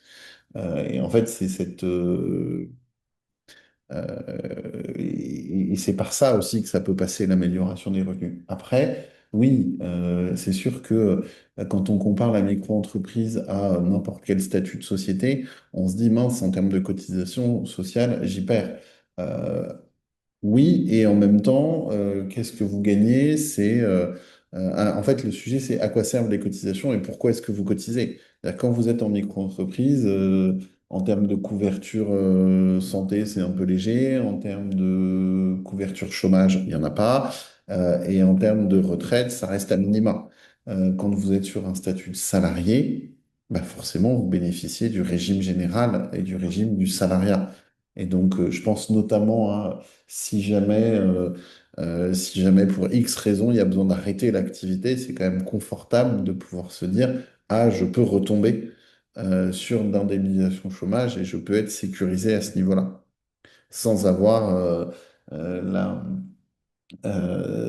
Et en fait, c'est et c'est par ça aussi que ça peut passer l'amélioration des revenus. Après, oui, c'est sûr que quand on compare la micro-entreprise à n'importe quel statut de société, on se dit, mince, en termes de cotisation sociale, j'y perds. Euh, oui, et en même temps, qu'est-ce que vous gagnez? En fait, le sujet, c'est à quoi servent les cotisations et pourquoi est-ce que vous cotisez? C'est-à-dire, quand vous êtes en micro-entreprise, en termes de couverture santé, c'est un peu léger. En termes de couverture chômage, il n'y en a pas. Et en termes de retraite, ça reste à minima. Quand vous êtes sur un statut de salarié, bah forcément, vous bénéficiez du régime général et du régime du salariat. Et donc, je pense notamment à si jamais pour X raison, il y a besoin d'arrêter l'activité, c'est quand même confortable de pouvoir se dire, ah, je peux retomber sur l'indemnisation chômage et je peux être sécurisé à ce niveau-là, sans avoir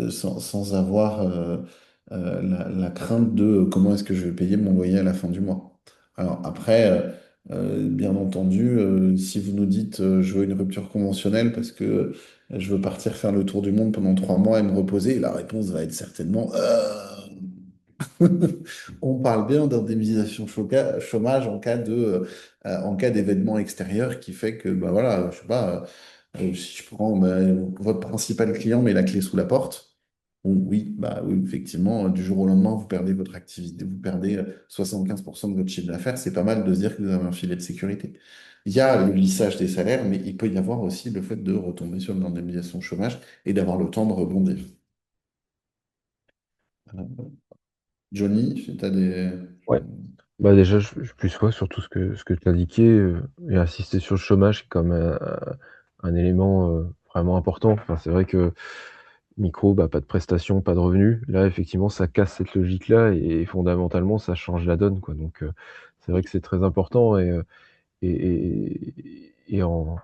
sans avoir la crainte de comment est-ce que je vais payer mon loyer à la fin du mois. Alors après, bien entendu, si vous nous dites je veux une rupture conventionnelle parce que je veux partir faire le tour du monde pendant 3 mois et me reposer, la réponse va être certainement on parle bien d'indemnisation chômage en cas d'événement extérieur qui fait que bah voilà, je sais pas. Si je prends bah, votre principal client met la clé sous la porte, bon, oui, bah oui, effectivement, du jour au lendemain, vous perdez votre activité, vous perdez 75% de votre chiffre d'affaires, c'est pas mal de se dire que vous avez un filet de sécurité. Il y a le lissage des salaires, mais il peut y avoir aussi le fait de retomber sur l'indemnisation chômage et d'avoir le temps de rebondir. Euh, Johnny, tu as des... Ouais. Bah déjà, je plus sois sur tout ce que tu as indiqué, et insister sur le chômage comme un élément vraiment important. Enfin, c'est vrai que micro, bah, pas de prestations, pas de revenus. Là, effectivement, ça casse cette logique-là et fondamentalement, ça change la donne, quoi. Donc, c'est vrai que c'est très important et en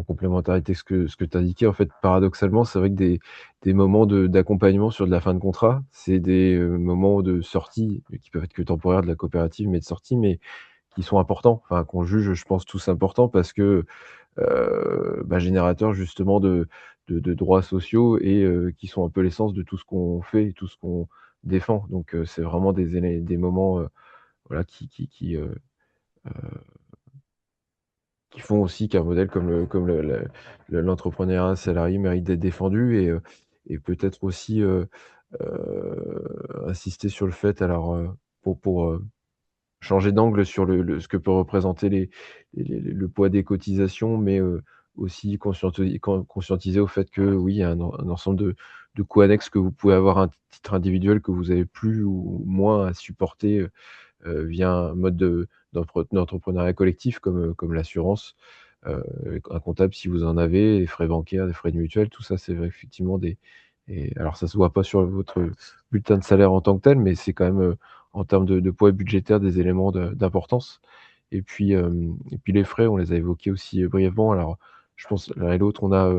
complémentarité ce que tu indiquais, en fait, paradoxalement, c'est vrai que des moments d'accompagnement sur de la fin de contrat, c'est des moments de sortie qui peuvent être que temporaires de la coopérative, mais de sortie, mais qui sont importants, enfin, qu'on juge, je pense, tous importants parce que bah, générateurs justement de droits sociaux et qui sont un peu l'essence de tout ce qu'on fait et tout ce qu'on défend. Donc, c'est vraiment des moments, voilà, qui font aussi qu'un modèle comme l'entrepreneuriat salarié mérite d'être défendu et peut-être aussi, insister sur le fait alors, pour changer d'angle sur ce que peut représenter le poids des cotisations, mais aussi conscientiser au fait que oui, il y a un ensemble de coûts annexes que vous pouvez avoir à titre individuel, que vous avez plus ou moins à supporter, via un mode d'entrepreneuriat collectif comme l'assurance, un comptable si vous en avez, les frais bancaires, les frais de mutuelle, tout ça, c'est vrai effectivement des et alors ça se voit pas sur votre bulletin de salaire en tant que tel, mais c'est quand même, en termes de poids budgétaire des éléments d'importance et puis les frais, on les a évoqués aussi, brièvement. Alors je pense l'un et l'autre, on a,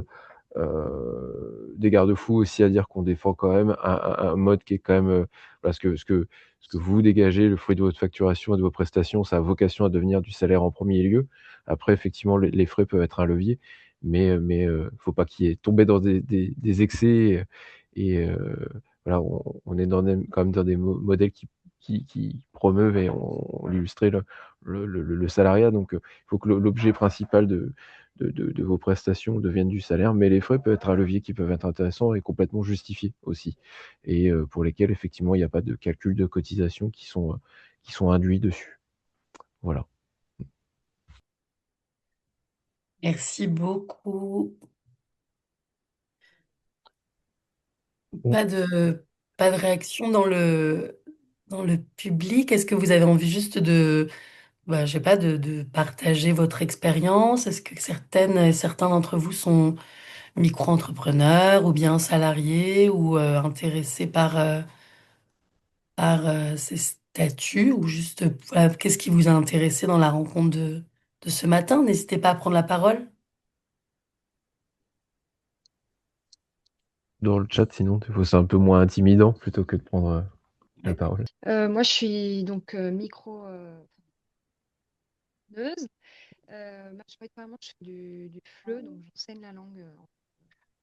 des garde-fous aussi à dire qu'on défend quand même un mode qui est quand même, voilà, ce que vous dégagez, le fruit de votre facturation et de vos prestations, ça a vocation à devenir du salaire en premier lieu. Après effectivement, les frais peuvent être un levier, mais faut pas qu'il y ait tomber dans des excès voilà, on est quand même dans des modèles qui promeuvent et on l'illustrait le salariat donc il faut que l'objet principal de vos prestations deviennent du salaire, mais les frais peuvent être un levier qui peuvent être intéressants et complètement justifiés aussi et pour lesquels effectivement il y a pas de calcul de cotisations qui sont induits dessus. Voilà. Merci beaucoup. Bon. Pas de, pas de réaction dans le public. Est-ce que vous avez envie juste de, bah, je sais pas, de partager votre expérience? Est-ce que certains d'entre vous sont micro-entrepreneurs ou bien salariés ou intéressés par ces statuts ou juste, voilà, qu'est-ce qui vous a intéressé dans la rencontre de ce matin? N'hésitez pas à prendre la parole. Dans le chat sinon, des fois c'est un peu moins intimidant plutôt que de prendre, la Ouais. parole. Moi, je suis donc micro-entrepreneuse. Majoritairement, je fais du FLE, donc j'enseigne la langue.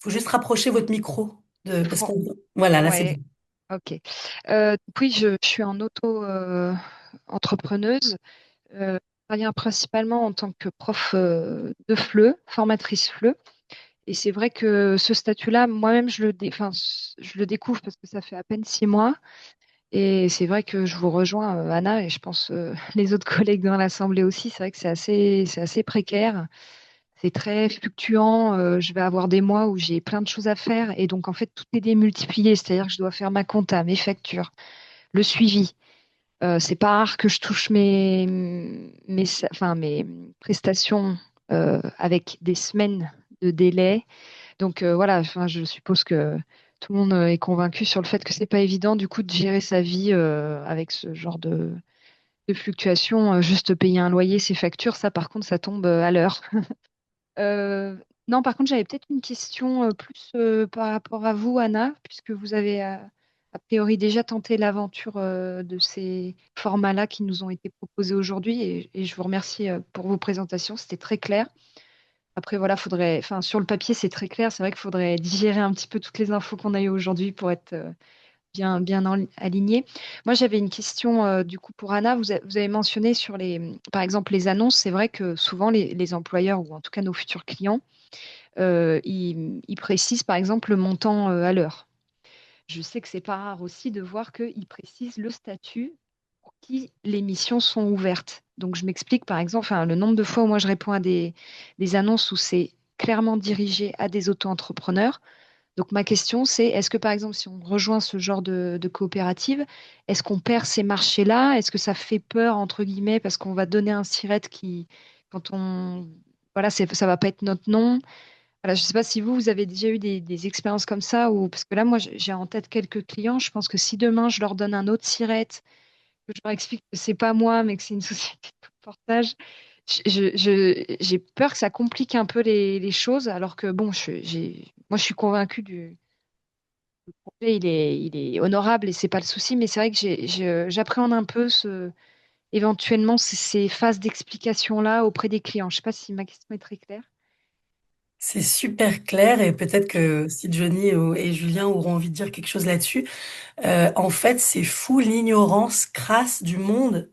Faut juste rapprocher votre micro parce Fran- qu'on, voilà, là c'est Ouais, bon. ok. Puis, je suis en auto-entrepreneuse. Je travaille principalement en tant que prof de FLE, formatrice FLE. Et c'est vrai que ce statut-là, moi-même, enfin, je le découvre parce que ça fait à peine 6 mois. Et c'est vrai que je vous rejoins, Anna, et je pense les autres collègues dans l'Assemblée aussi. C'est vrai que c'est assez précaire. C'est très fluctuant. Je vais avoir des mois où j'ai plein de choses à faire. Et donc, en fait, tout est démultiplié. C'est-à-dire que je dois faire ma compta, mes factures, le suivi. C'est pas rare que je touche mes prestations avec des semaines de délai. Donc voilà, enfin, je suppose que tout le monde est convaincu sur le fait que c'est pas évident du coup de gérer sa vie avec ce genre de fluctuations. Juste payer un loyer, ses factures, ça par contre, ça tombe à l'heure. Euh, non, par contre, j'avais peut-être une question plus par rapport à vous, Anna, puisque vous avez a priori déjà tenté l'aventure de ces formats-là qui nous ont été proposés aujourd'hui, et je vous remercie pour vos présentations, c'était très clair. Après, voilà, enfin, sur le papier, c'est très clair. C'est vrai qu'il faudrait digérer un petit peu toutes les infos qu'on a eues aujourd'hui pour être bien aligné. Moi, j'avais une question du coup pour Anna. Vous avez mentionné sur par exemple, les annonces. C'est vrai que souvent les employeurs ou en tout cas nos futurs clients, ils précisent par exemple le montant à l'heure. Je sais que c'est pas rare aussi de voir qu'ils précisent le statut pour qui les missions sont ouvertes. Donc, je m'explique, par exemple, enfin, le nombre de fois où moi je réponds à des annonces où c'est clairement dirigé à des auto-entrepreneurs. Donc, ma question, c'est est-ce que, par exemple, si on rejoint ce genre de coopérative, est-ce qu'on perd ces marchés-là? Est-ce que ça fait peur, entre guillemets, parce qu'on va donner un siret qui, quand on... Voilà, ça va pas être notre nom. Voilà, je sais pas si vous avez déjà eu des expériences comme ça, ou parce que là, moi, j'ai en tête quelques clients. Je pense que si demain, je leur donne un autre siret, que je leur explique que c'est pas moi, mais que c'est une société de portage, j'ai peur que ça complique un peu les choses, alors que bon, moi je suis convaincue du projet, il est honorable et c'est pas le souci, mais c'est vrai que j'appréhende un peu éventuellement ces phases d'explication-là auprès des clients. Je sais pas si ma question est très claire. C'est super clair et peut-être que si Johnny et Julien auront envie de dire quelque chose là-dessus. En fait, c'est fou l'ignorance crasse du monde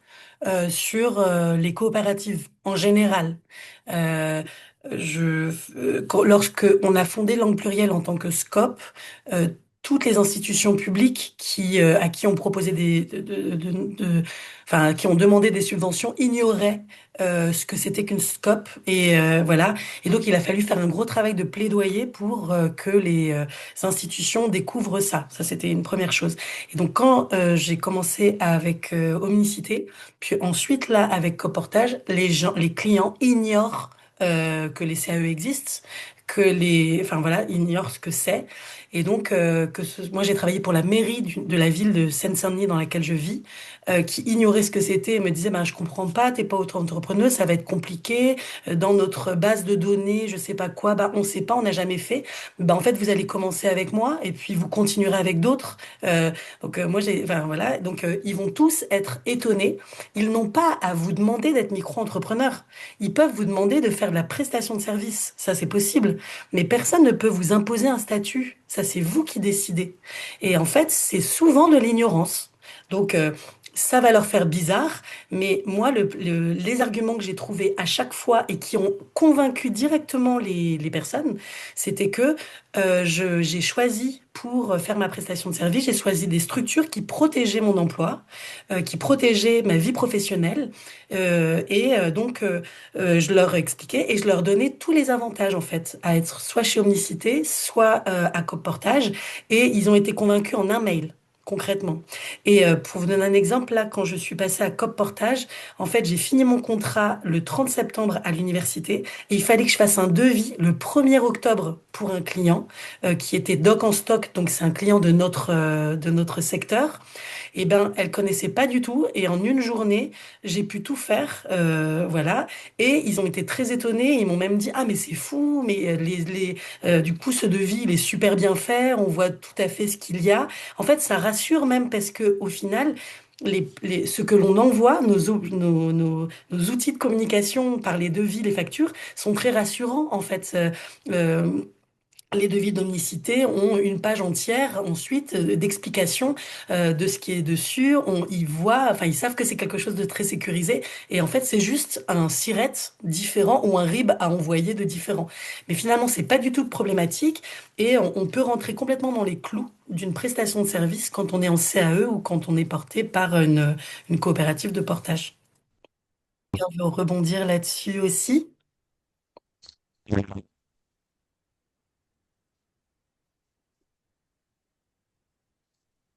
sur les coopératives en général. Euh, Lorsque on a fondé Langue Plurielle en tant que SCOP, euh, toutes les institutions publiques à qui on proposait enfin, qui ont demandé des subventions ignoraient ce que c'était qu'une SCOP et voilà. Et donc il a fallu faire un gros travail de plaidoyer pour que les institutions découvrent ça. Ça, c'était une première chose. Et donc, quand j'ai commencé avec Omnicité, puis ensuite là avec Coportage, les clients ignorent que les CAE existent, enfin voilà, ignorent ce que c'est. Et donc, moi j'ai travaillé pour la mairie de la ville de Seine-Saint-Denis dans laquelle je vis, qui ignorait ce que c'était et me disait, ben je comprends pas, t'es pas auto-entrepreneur, ça va être compliqué. Dans notre base de données, je sais pas quoi, ben on sait pas, on n'a jamais fait. Ben en fait, vous allez commencer avec moi et puis vous continuerez avec d'autres. Moi enfin voilà, donc ils vont tous être étonnés. Ils n'ont pas à vous demander d'être micro-entrepreneur. Ils peuvent vous demander de faire de la prestation de service, ça c'est possible. Mais personne ne peut vous imposer un statut. Ça c'est vous qui décidez. Et en fait, c'est souvent de l'ignorance. Donc ça va leur faire bizarre, mais moi, les arguments que j'ai trouvés à chaque fois et qui ont convaincu directement les personnes, c'était que j'ai choisi pour faire ma prestation de service, j'ai choisi des structures qui protégeaient mon emploi, qui protégeaient ma vie professionnelle, je leur expliquais et je leur donnais tous les avantages en fait à être soit chez Omnicité, soit à Coop Portage, et ils ont été convaincus en un mail. Concrètement. Et pour vous donner un exemple, là, quand je suis passée à Coop Portage, en fait, j'ai fini mon contrat le 30 septembre à l'université et il fallait que je fasse un devis le 1er octobre pour un client qui était Doc en stock, donc c'est un client de notre secteur. Et ben, elle connaissait pas du tout et en une journée, j'ai pu tout faire, voilà. Et ils ont été très étonnés. Ils m'ont même dit, ah mais c'est fou, mais du coup ce devis il est super bien fait, on voit tout à fait ce qu'il y a. En fait, ça rassure même parce que au final. Ce que l'on envoie, nos outils de communication par les devis, les factures, sont très rassurants en fait. Euh, les devis d'omnicité ont une page entière ensuite d'explication de ce qui est dessus. Ils voient, enfin ils savent que c'est quelque chose de très sécurisé et en fait c'est juste un siret différent ou un RIB à envoyer de différent. Mais finalement c'est pas du tout problématique et on peut rentrer complètement dans les clous d'une prestation de service quand on est en CAE ou quand on est porté par une coopérative de portage. Et on veut rebondir là-dessus aussi.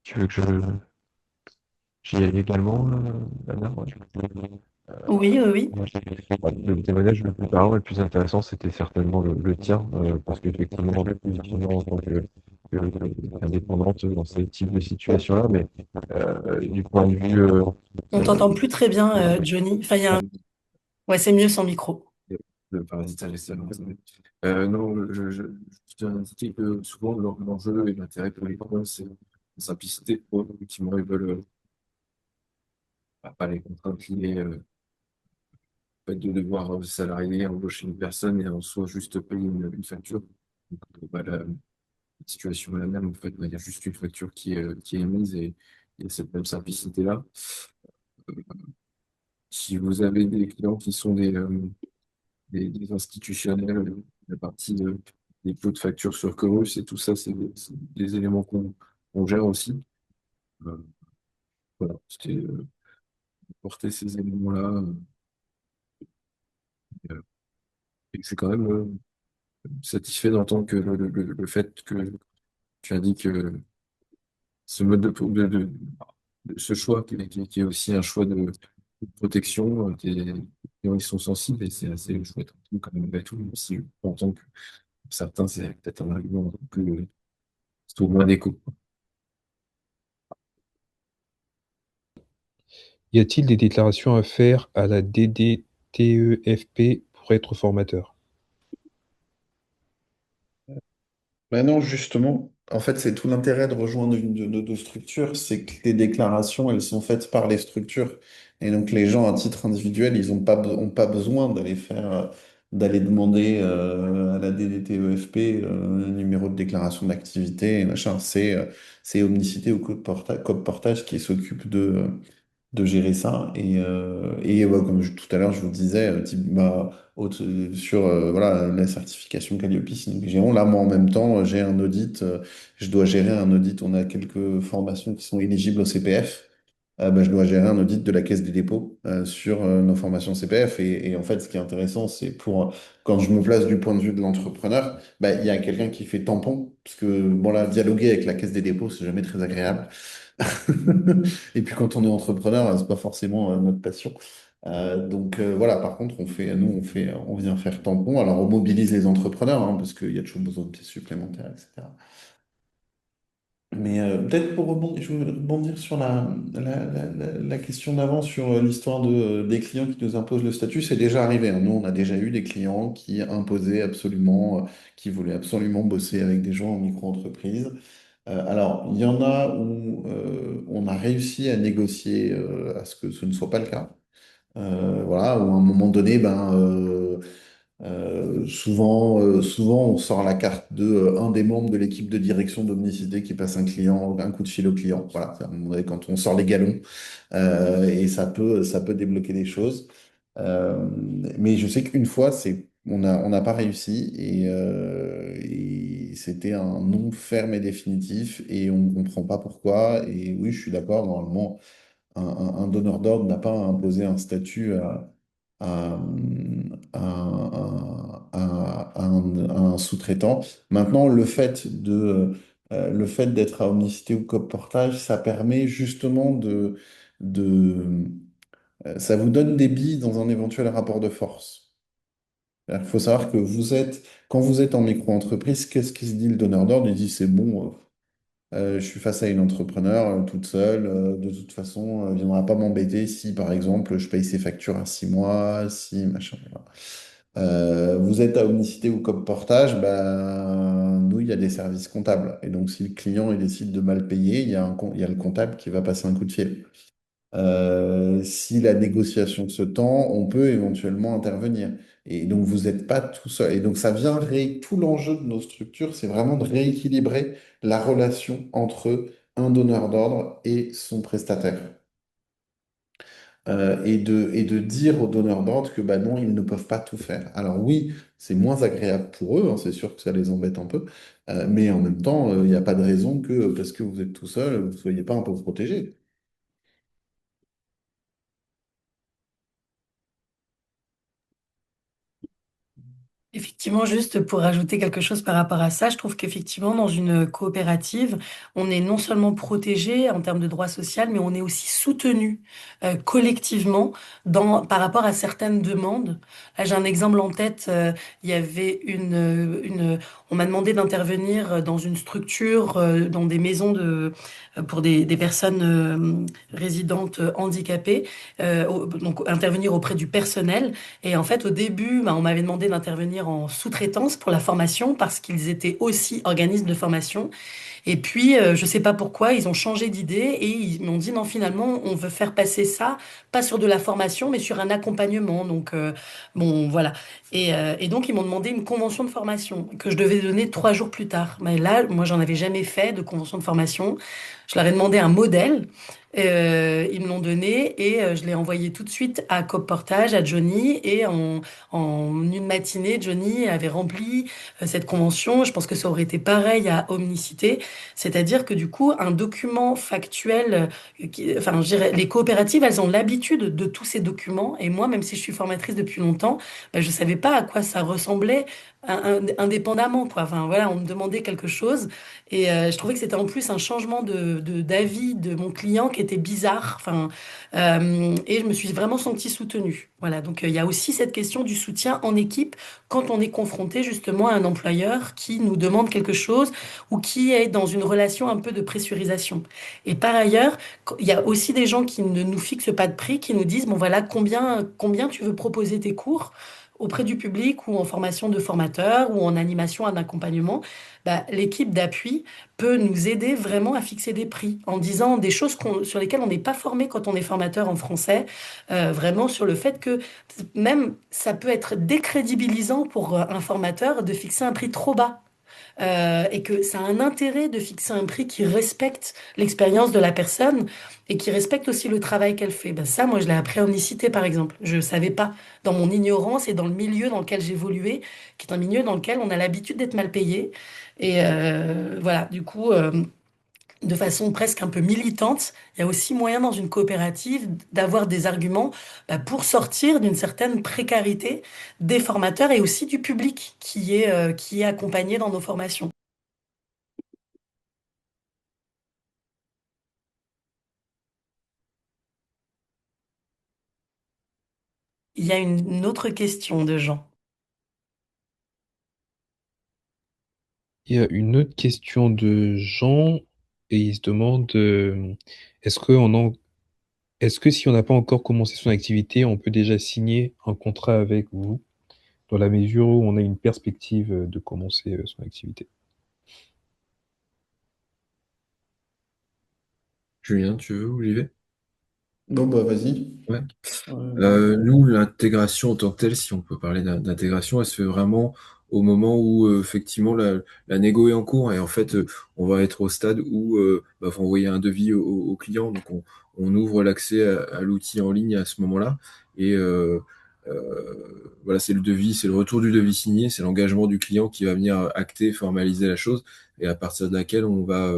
Tu veux que j'y aille également, Anna? Ouais. Oui, oui, oui. Ouais, le témoignage le plus parlant et le plus intéressant, c'était certainement le tien, parce qu'effectivement, on est plus difficilement en tant qu'indépendante dans ce type de situation-là, mais du point de vue On t'entend plus très bien, Johnny. Enfin, ouais, c'est mieux sans micro. le parasitage externe. Non, je tiens à indiquer que souvent l'enjeu et l'intérêt pour les clients, c'est la simplicité. Effectivement, ils veulent pas les contraintes liées au fait de devoir salarier, embaucher une personne et en soi juste payer une facture. Donc, la situation est la même. En fait, il y a juste une facture qui est émise et il y a cette même simplicité-là. Si vous avez des clients qui sont des institutionnels, la partie des pots de facture sur Chorus et tout ça, c'est des éléments qu'on gère aussi. Euh, voilà, c'était porter ces éléments-là. Et c'est quand même satisfait d'entendre que le fait que tu indiques ce mode ce choix qui est aussi un choix de protection, les clients ils sont sensibles et c'est assez chouette quand même et tout, même si je peux entendre que pour certains c'est peut-être un argument un peu plus c'est au moins d'écho. Y a-t-il des déclarations à faire à la DDTEFP pour être formateur? Ben non, justement. En fait, c'est tout l'intérêt de rejoindre une de nos deux structures, c'est que les déclarations, elles sont faites par les structures. Et donc, les gens, à titre individuel, ils ont pas besoin d'aller d'aller demander à la DDTEFP un numéro de déclaration d'activité, et machin. C'est Omnicité ou Code Portage qui s'occupe de gérer ça. Et ouais, comme tout à l'heure, je vous disais, sur voilà, la certification Calliope, c'est nous qui gérons. Là, moi, en même temps, j'ai un audit, je dois gérer un audit. On a quelques formations qui sont éligibles au CPF. Je dois gérer un audit de la Caisse des dépôts sur nos formations CPF. Et en fait, ce qui est intéressant, c'est quand je me place du point de vue de l'entrepreneur, il y a quelqu'un qui fait tampon, parce que bon, là, dialoguer avec la Caisse des dépôts, c'est jamais très agréable. Et puis quand on est entrepreneur, c'est pas forcément notre passion. Voilà, par contre, on vient faire tampon. Alors on mobilise les entrepreneurs, hein, parce qu'il y a toujours besoin de pièces supplémentaires, etc. Mais peut-être je veux rebondir sur la question d'avant, sur l'histoire des clients qui nous imposent le statut. C'est déjà arrivé, hein. Nous, on a déjà eu des clients qui imposaient absolument, qui voulaient absolument bosser avec des gens en micro-entreprise. Alors, il y en a où on a réussi à négocier à ce que ce ne soit pas le cas. Voilà, où à un moment donné, souvent, on sort la carte de un des membres de l'équipe de direction d'Omnicité qui passe un coup de fil au client. Voilà, c'est à un moment donné, quand on sort les galons, et ça peut débloquer des choses. Mais je sais qu'une fois, on n'a pas réussi et c'était un non ferme et définitif et on ne comprend pas pourquoi. Et oui, je suis d'accord, normalement, un donneur d'ordre n'a pas à imposer un statut à, à un sous-traitant. Maintenant, le fait d'être à Omnicité ou Coop Portage, ça permet justement de, ça vous donne des billes dans un éventuel rapport de force. Il faut savoir que quand vous êtes en micro-entreprise, qu'est-ce qui se dit le donneur d'ordre? Il dit c'est bon, je suis face à une entrepreneur toute seule, de toute façon, elle ne viendra pas m'embêter si, par exemple, je paye ses factures à 6 mois, si, machin. Voilà. Vous êtes à Omnicité ou Coop Portage, nous, il y a des services comptables. Et donc, si le client il décide de mal payer, il y a le comptable qui va passer un coup de fil. Si la négociation se tend, on peut éventuellement intervenir. Et donc, vous n'êtes pas tout seul. Et donc, tout l'enjeu de nos structures, c'est vraiment de rééquilibrer la relation entre un donneur d'ordre et son prestataire. Et de dire aux donneurs d'ordre que bah non, ils ne peuvent pas tout faire. Alors oui, c'est moins agréable pour eux, hein, c'est sûr que ça les embête un peu, mais en même temps, il n'y a pas de raison que parce que vous êtes tout seul, vous ne soyez pas un peu protégé. Effectivement, juste pour rajouter quelque chose par rapport à ça, je trouve qu'effectivement, dans une coopérative, on est non seulement protégé en termes de droits sociaux, mais on est aussi soutenu collectivement par rapport à certaines demandes. Là, j'ai un exemple en tête. Il y avait on m'a demandé d'intervenir dans une structure, dans des maisons pour des personnes résidentes handicapées, donc intervenir auprès du personnel. Et en fait, au début, on m'avait demandé d'intervenir en sous-traitance pour la formation parce qu'ils étaient aussi organismes de formation. Et puis, je sais pas pourquoi, ils ont changé d'idée et ils m'ont dit non, finalement, on veut faire passer ça, pas sur de la formation, mais sur un accompagnement. Donc, bon, voilà. Et donc, ils m'ont demandé une convention de formation que je devais donner 3 jours plus tard. Mais là, moi, j'en avais jamais fait de convention de formation. Je leur ai demandé un modèle. Ils me l'ont donné et je l'ai envoyé tout de suite à Coop Portage, à Johnny. Et en une matinée, Johnny avait rempli cette convention. Je pense que ça aurait été pareil à Omnicité. C'est-à-dire que du coup, un document factuel, enfin, je dirais, les coopératives, elles ont l'habitude de tous ces documents. Et moi, même si je suis formatrice depuis longtemps, ben, je savais pas à quoi ça ressemblait indépendamment, quoi. Enfin, voilà, on me demandait quelque chose. Et je trouvais que c'était en plus un changement d'avis de mon client qui était bizarre. Enfin, et je me suis vraiment sentie soutenue. Voilà, donc il y a aussi cette question du soutien en équipe quand on est confronté justement à un employeur qui nous demande quelque chose ou qui est dans une relation un peu de pressurisation. Et par ailleurs, il y a aussi des gens qui ne nous fixent pas de prix, qui nous disent, bon voilà, combien tu veux proposer tes cours auprès du public ou en formation de formateur ou en animation, en accompagnement. Bah, l'équipe d'appui peut nous aider vraiment à fixer des prix en disant des choses sur lesquelles on n'est pas formé quand on est formateur en français, vraiment sur le fait que même ça peut être décrédibilisant pour un formateur de fixer un prix trop bas. Et que ça a un intérêt de fixer un prix qui respecte l'expérience de la personne et qui respecte aussi le travail qu'elle fait. Ben ça, moi, je l'ai appris en unicité, par exemple. Je ne savais pas, dans mon ignorance et dans le milieu dans lequel j'évoluais, qui est un milieu dans lequel on a l'habitude d'être mal payé. Et voilà, du coup, de façon presque un peu militante, il y a aussi moyen dans une coopérative d'avoir des arguments pour sortir d'une certaine précarité des formateurs et aussi du public qui est accompagné dans nos formations. Il y a une autre question de Jean. Il y a une autre question de Jean et il se demande est-ce que est-ce que si on n'a pas encore commencé son activité, on peut déjà signer un contrat avec vous dans la mesure où on a une perspective de commencer son activité? Julien, tu veux, Olivier? Bon, bah, vas-y. Ouais. Euh, Nous, l'intégration en tant que telle, si on peut parler d'intégration, elle se fait vraiment au moment où effectivement la négo est en cours et en fait on va être au stade où faut envoyer un devis au client. Donc on ouvre l'accès à l'outil en ligne à ce moment-là et voilà, c'est le devis, c'est le retour du devis signé, c'est l'engagement du client qui va venir acter, formaliser la chose et à partir de laquelle on va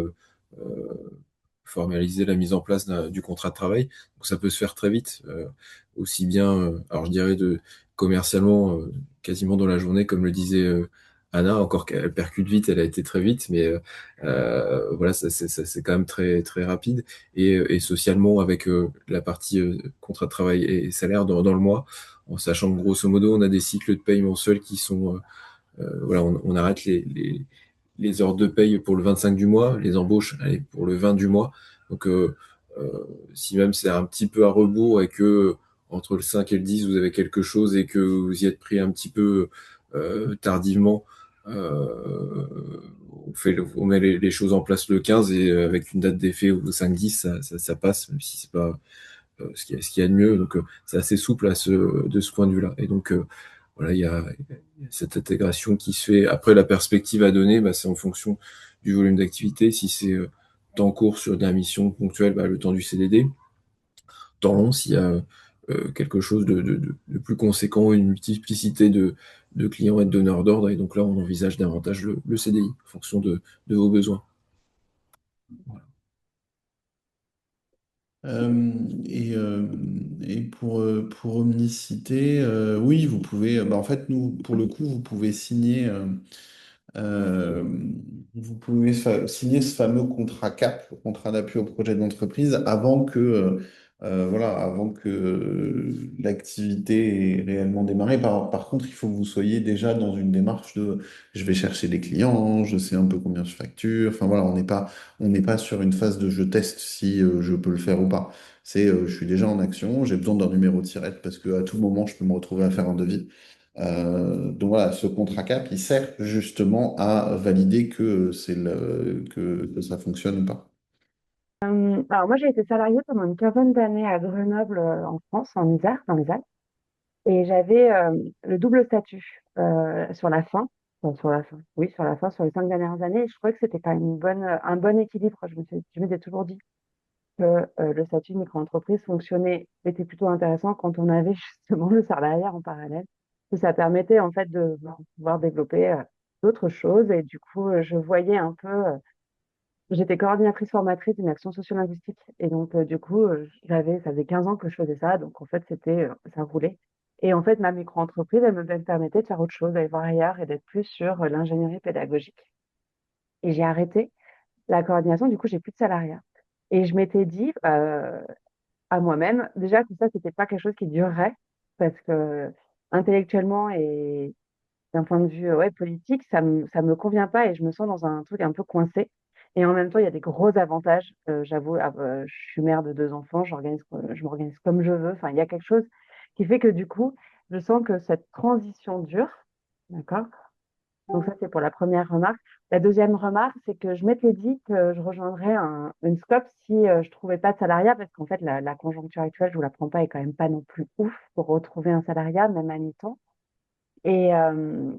formaliser la mise en place du contrat de travail. Donc ça peut se faire très vite, aussi bien, alors je dirais commercialement, quasiment dans la journée, comme le disait Anna, encore qu'elle percute vite, elle a été très vite, mais voilà, c'est quand même très très rapide. Et socialement, avec la partie contrat de travail et salaire dans le mois, en sachant que grosso modo, on a des cycles de paye mensuels qui sont voilà, on arrête les heures de paye pour le 25 du mois, les embauches allez, pour le 20 du mois. Donc, si même c'est un petit peu à rebours et que entre le 5 et le 10, vous avez quelque chose et que vous y êtes pris un petit peu tardivement, on met les choses en place le 15 et avec une date d'effet au 5-10, ça passe, même si c'est pas ce qu'il y a de mieux. Donc, c'est assez souple de ce point de vue-là. Et donc, voilà, il y a cette intégration qui se fait. Après, la perspective à donner, c'est en fonction du volume d'activité. Si c'est temps court sur de la mission ponctuelle, le temps du CDD. Temps long, s'il y a quelque chose de plus conséquent, une multiplicité de clients et de donneurs d'ordre. Et donc là, on envisage davantage le CDI en fonction de vos besoins. Euh, et, euh, et pour Omnicité, oui, vous pouvez. En fait, nous, pour le coup, vous pouvez signer. Euh, vous pouvez signer ce fameux contrat CAP, le contrat d'appui au projet d'entreprise, avant que l'activité ait réellement démarré. Par contre, il faut que vous soyez déjà dans une démarche de je vais chercher des clients, je sais un peu combien je facture. Enfin voilà, on n'est pas sur une phase de je teste si je peux le faire ou pas. C'est je suis déjà en action, j'ai besoin d'un numéro de tirette parce qu'à tout moment, je peux me retrouver à faire un devis. Donc voilà, ce contrat CAP, il sert justement à valider que ça fonctionne ou pas. Alors moi, j'ai été salariée pendant une quinzaine d'années à Grenoble, en France, en Isère, dans les Alpes, et j'avais le double statut sur la fin, enfin, sur la fin, oui, sur la fin, sur les 5 dernières années, et je trouvais que c'était quand même un bon équilibre. Je m'étais toujours dit que le statut de micro-entreprise fonctionnait, était plutôt intéressant quand on avait justement le salariat en parallèle. Et ça permettait en fait de pouvoir développer d'autres choses. Et du coup, je voyais un peu, j'étais coordinatrice formatrice d'une action sociolinguistique. Et donc, du coup, ça faisait 15 ans que je faisais ça. Donc, en fait, ça roulait. Et en fait, ma micro-entreprise, elle me permettait de faire autre chose, d'aller voir ailleurs et d'être plus sur l'ingénierie pédagogique. Et j'ai arrêté la coordination. Du coup, j'ai plus de salariat. Et je m'étais dit, à moi-même. Déjà que ça, c'était pas quelque chose qui durerait parce que intellectuellement et d'un point de vue ouais, politique, ça me convient pas et je me sens dans un truc un peu coincé. Et en même temps, il y a des gros avantages. J'avoue, je suis mère de 2 enfants, je m'organise comme je veux. Enfin, il y a quelque chose qui fait que du coup, je sens que cette transition dure, d'accord? Donc ça, c'est pour la première remarque. La deuxième remarque, c'est que je m'étais dit que je rejoindrais une SCOP si je trouvais pas de salariat, parce qu'en fait, la conjoncture actuelle, je vous la prends pas, est quand même pas non plus ouf pour retrouver un salariat, même à mi-temps. Et, euh,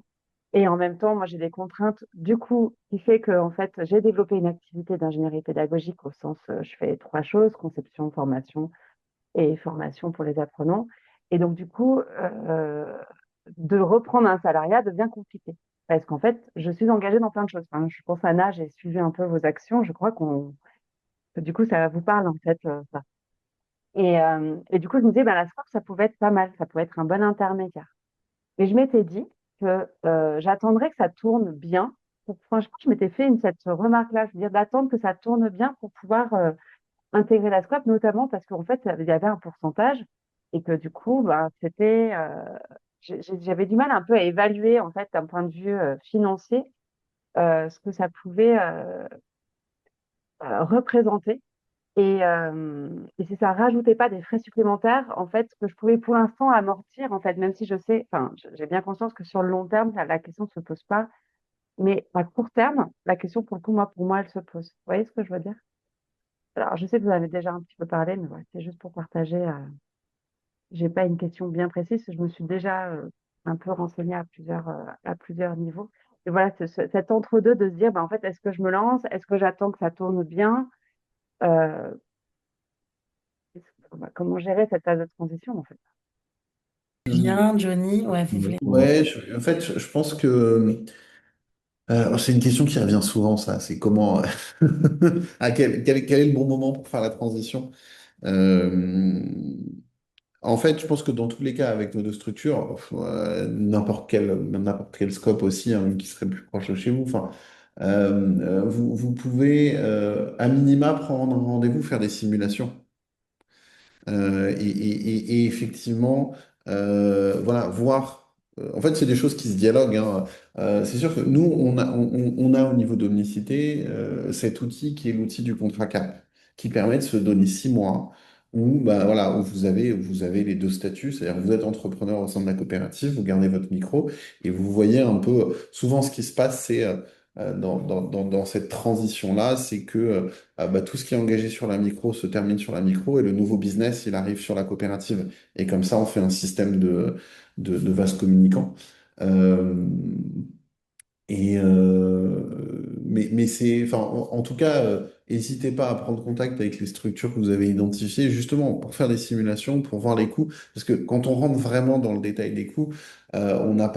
et en même temps, moi, j'ai des contraintes, du coup, qui fait que en fait, j'ai développé une activité d'ingénierie pédagogique au sens, je fais 3 choses, conception, formation et formation pour les apprenants. Et donc, du coup, de reprendre un salariat devient compliqué. Parce qu'en fait, je suis engagée dans plein de choses. Enfin, je pense à Anna, j'ai suivi un peu vos actions. Je crois que du coup, ça vous parle, en fait, ça. Et du coup, je me disais, ben, la SCOP, ça pouvait être pas mal. Ça pouvait être un bon intermédiaire. Mais je m'étais dit que j'attendrais que ça tourne bien. Enfin, je m'étais fait cette remarque-là, c'est-à-dire d'attendre que ça tourne bien pour pouvoir intégrer la SCOP, notamment parce qu'en fait, il y avait un pourcentage et que du coup, bah, j'avais du mal un peu à évaluer, en fait, d'un point de vue financier, ce que ça pouvait représenter. Et si ça rajoutait pas des frais supplémentaires, en fait, que je pouvais pour l'instant amortir, en fait, même si je sais, enfin, j'ai bien conscience que sur le long terme, la question ne se pose pas. Mais à court terme, la question, pour le coup, pour moi, elle se pose. Vous voyez ce que je veux dire? Alors, je sais que vous en avez déjà un petit peu parlé, mais ouais, c'est juste pour partager. J'ai pas une question bien précise. Je me suis déjà un peu renseignée à plusieurs niveaux. Et voilà, cet entre-deux de se dire, ben, en fait, est-ce que je me lance? Est-ce que j'attends que ça tourne bien? Euh, comment gérer cette phase de transition, en fait? Julien, Johnny, ouais, vous voulez. Ouais, en fait, je pense que c'est une question qui revient souvent, ça. C'est comment, quel est le bon moment pour faire la transition? Euh, En fait, je pense que dans tous les cas, avec nos deux structures, même n'importe quel scope aussi, hein, qui serait plus proche de chez vous, enfin, vous pouvez à minima prendre un rendez-vous, faire des simulations. Et effectivement, voilà, voir. En fait, c'est des choses qui se dialoguent, hein. C'est sûr que nous, on a au niveau d'Omnicité cet outil qui est l'outil du contrat cap, qui permet de se donner 6 mois où, bah, voilà, où vous avez les deux statuts, c'est-à-dire que vous êtes entrepreneur au sein de la coopérative, vous gardez votre micro et vous voyez un peu. Souvent, ce qui se passe, c'est dans cette transition-là, c'est que bah, tout ce qui est engagé sur la micro se termine sur la micro et le nouveau business, il arrive sur la coopérative. Et comme ça, on fait un système de vases communicants. Euh, mais enfin, en tout cas, n'hésitez pas à prendre contact avec les structures que vous avez identifiées, justement pour faire des simulations, pour voir les coûts. Parce que quand on rentre vraiment dans le détail des coûts, Johnny a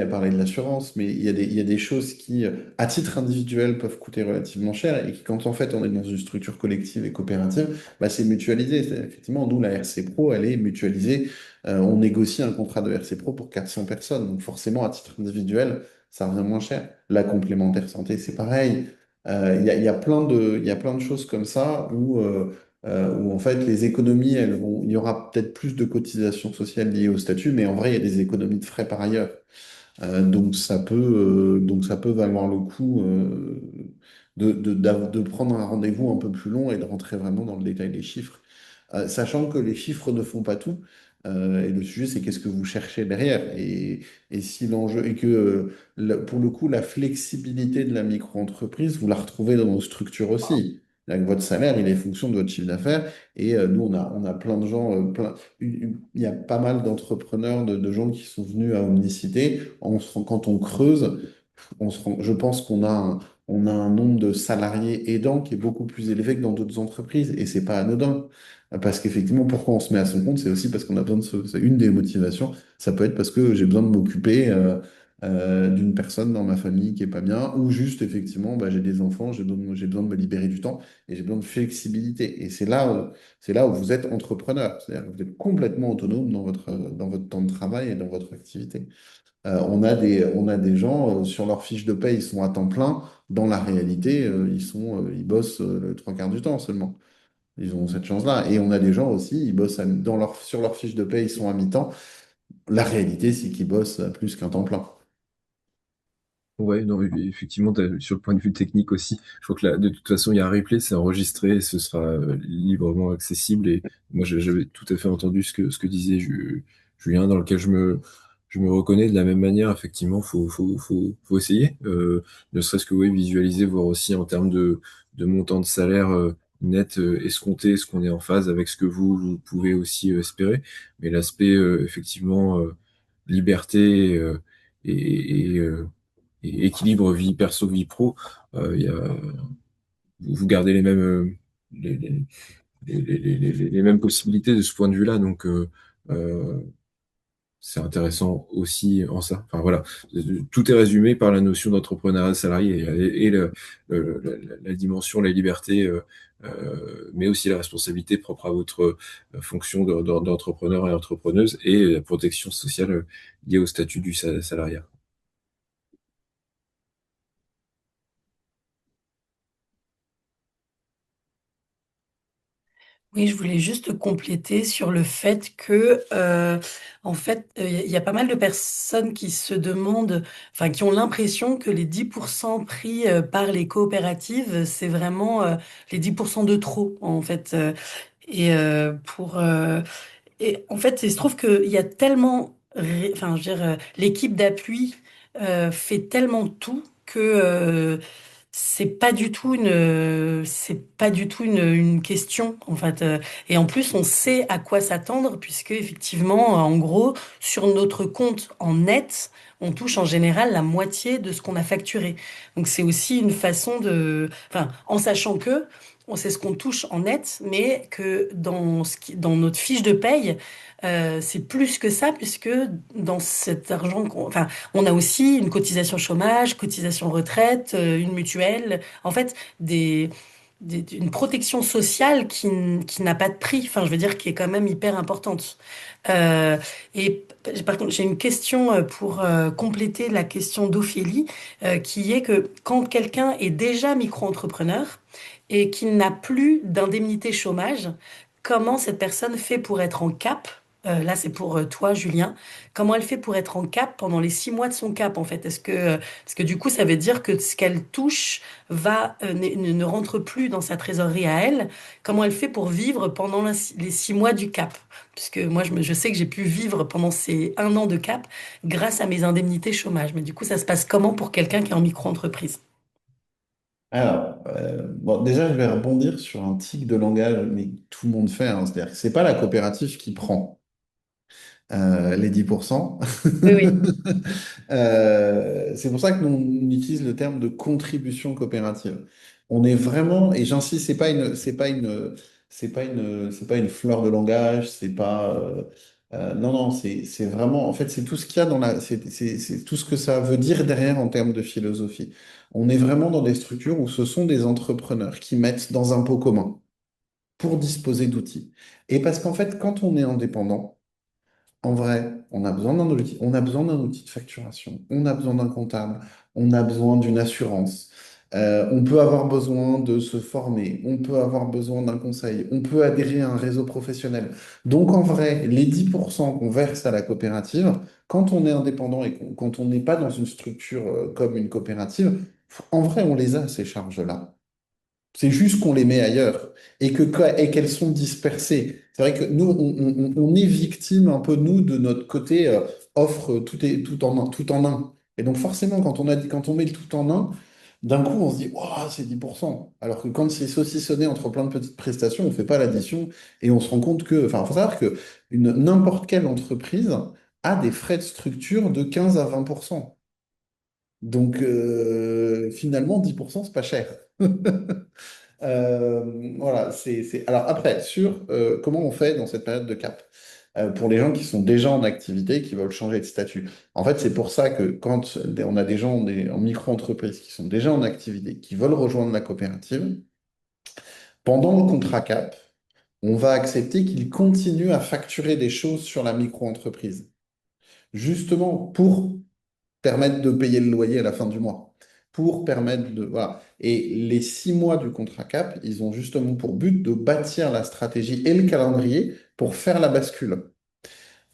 parlé de l'assurance, mais il y a des choses qui, à titre individuel, peuvent coûter relativement cher et qui, quand en fait on est dans une structure collective et coopérative, bah, c'est mutualisé. Effectivement, nous, la RC Pro, elle est mutualisée. On négocie un contrat de RC Pro pour 400 personnes. Donc forcément, à titre individuel, ça revient moins cher. La complémentaire santé, c'est pareil. Il y a plein de choses comme ça où en fait les économies, il y aura peut-être plus de cotisations sociales liées au statut, mais en vrai, il y a des économies de frais par ailleurs. Donc ça peut valoir le coup de prendre un rendez-vous un peu plus long et de rentrer vraiment dans le détail des chiffres. Sachant que les chiffres ne font pas tout. Et le sujet, c'est qu'est-ce que vous cherchez derrière. Et si l'enjeu est que, pour le coup, la flexibilité de la micro-entreprise, vous la retrouvez dans nos structures aussi. Avec votre salaire, il est fonction de votre chiffre d'affaires. Et nous, on a plein de gens, il y a pas mal d'entrepreneurs, de gens qui sont venus à Omnicité. Quand on creuse, je pense on a un nombre de salariés aidants qui est beaucoup plus élevé que dans d'autres entreprises. Et c'est pas anodin. Parce qu'effectivement, pourquoi on se met à son compte, c'est aussi parce qu'on a besoin c'est une des motivations. Ça peut être parce que j'ai besoin de m'occuper d'une personne dans ma famille qui est pas bien, ou juste effectivement, bah, j'ai des enfants, j'ai besoin de me libérer du temps et j'ai besoin de flexibilité. Et c'est là où vous êtes entrepreneur. C'est-à-dire que vous êtes complètement autonome dans votre temps de travail et dans votre activité. On a des gens, sur leur fiche de paie, ils sont à temps plein. Dans la réalité, ils bossent le trois quarts du temps seulement. Ils ont cette chance-là. Et on a des gens aussi, ils bossent sur leur fiche de paie, ils sont à mi-temps. La réalité, c'est qu'ils bossent à plus qu'un temps plein. Ouais, non, effectivement, sur le point de vue technique aussi, je crois que de toute façon, il y a un replay, c'est enregistré, et ce sera librement accessible. Et moi, j'avais tout à fait entendu ce que disait Julien, dans lequel je me reconnais de la même manière. Effectivement, faut essayer, ne serait-ce que oui, visualiser, voir aussi en termes de montant de salaire net escompté, est-ce qu'on est en phase avec ce que vous pouvez aussi espérer. Mais l'aspect, effectivement, liberté et équilibre vie perso, vie pro, il y a, vous gardez les mêmes, les, les- les mêmes possibilités de ce point de vue-là. Donc, euh, c'est intéressant aussi en ça. Enfin, voilà. Tout est résumé par la notion d'entrepreneuriat salarié et la dimension, la liberté, mais aussi la responsabilité propre à votre fonction d'entrepreneur et entrepreneuse et la protection sociale liée au statut du salariat. Oui, je voulais juste compléter sur le fait que, en fait, il y a pas mal de personnes qui se demandent, enfin, qui ont l'impression que les 10% pris par les coopératives, c'est vraiment les 10% de trop, en fait. Et en fait, il se trouve qu'il y a tellement, enfin, je veux dire, l'équipe d'appui fait tellement tout que c'est pas du tout une question en fait. Et en plus, on sait à quoi s'attendre puisque effectivement, en gros, sur notre compte en net, on touche en général la moitié de ce qu'on a facturé. Donc c'est aussi une façon de, enfin, en sachant que on sait ce qu'on touche en net, mais que dans notre fiche de paye, c'est plus que ça, puisque dans cet argent, enfin, on a aussi une cotisation chômage, cotisation retraite, une mutuelle, en fait, une protection sociale qui n'a pas de prix, enfin, je veux dire, qui est quand même hyper importante. Euh, et par contre, j'ai une question pour compléter la question d'Ophélie, qui est que quand quelqu'un est déjà micro-entrepreneur et qu'il n'a plus d'indemnité chômage, comment cette personne fait pour être en cap? Là, c'est pour toi, Julien. Comment elle fait pour être en cap pendant les 6 mois de son cap, en fait? Parce que du coup, ça veut dire que ce qu'elle touche ne rentre plus dans sa trésorerie à elle. Comment elle fait pour vivre pendant les 6 mois du cap? Puisque moi, je sais que j'ai pu vivre pendant ces 1 an de cap grâce à mes indemnités chômage. Mais du coup, ça se passe comment pour quelqu'un qui est en micro-entreprise? Alors, bon, déjà, je vais rebondir sur un tic de langage, mais que tout le monde fait, hein. C'est-à-dire que c'est pas la coopérative qui prend les 10%. Oui, oui. C'est pour ça que nous, on utilise le terme de contribution coopérative. On est vraiment, et j'insiste, c'est pas une fleur de langage, non, non, c'est vraiment, en fait, c'est tout ce qu'il y a c'est tout ce que ça veut dire derrière en termes de philosophie. On est vraiment dans des structures où ce sont des entrepreneurs qui mettent dans un pot commun pour disposer d'outils. Et parce qu'en fait, quand on est indépendant, en vrai, on a besoin d'un outil. On a besoin d'un outil de facturation. On a besoin d'un comptable. On a besoin d'une assurance. On peut avoir besoin de se former. On peut avoir besoin d'un conseil. On peut adhérer à un réseau professionnel. Donc, en vrai, les 10% qu'on verse à la coopérative, quand on est indépendant et quand on n'est pas dans une structure comme une coopérative, en vrai, on les a, ces charges-là. C'est juste qu'on les met ailleurs et qu'elles sont dispersées. C'est vrai que nous, on est victime un peu, nous, de notre côté offre tout en un. Et donc forcément, quand on met le tout en un, d'un coup, on se dit, oh, c'est 10%. Alors que quand c'est saucissonné entre plein de petites prestations, on ne fait pas l'addition et on se rend compte que, enfin, il faut savoir que n'importe quelle entreprise a des frais de structure de 15 à 20%. Donc, finalement, 10%, c'est pas cher. Voilà, Alors après, sur comment on fait dans cette période de cap, pour les gens qui sont déjà en activité et qui veulent changer de statut. En fait, c'est pour ça que quand on a des gens en micro-entreprise qui sont déjà en activité, qui veulent rejoindre la coopérative, pendant le contrat cap, on va accepter qu'ils continuent à facturer des choses sur la micro-entreprise, justement pour permettre de payer le loyer à la fin du mois, pour permettre de... Voilà. Et les 6 mois du contrat CAP, ils ont justement pour but de bâtir la stratégie et le calendrier pour faire la bascule.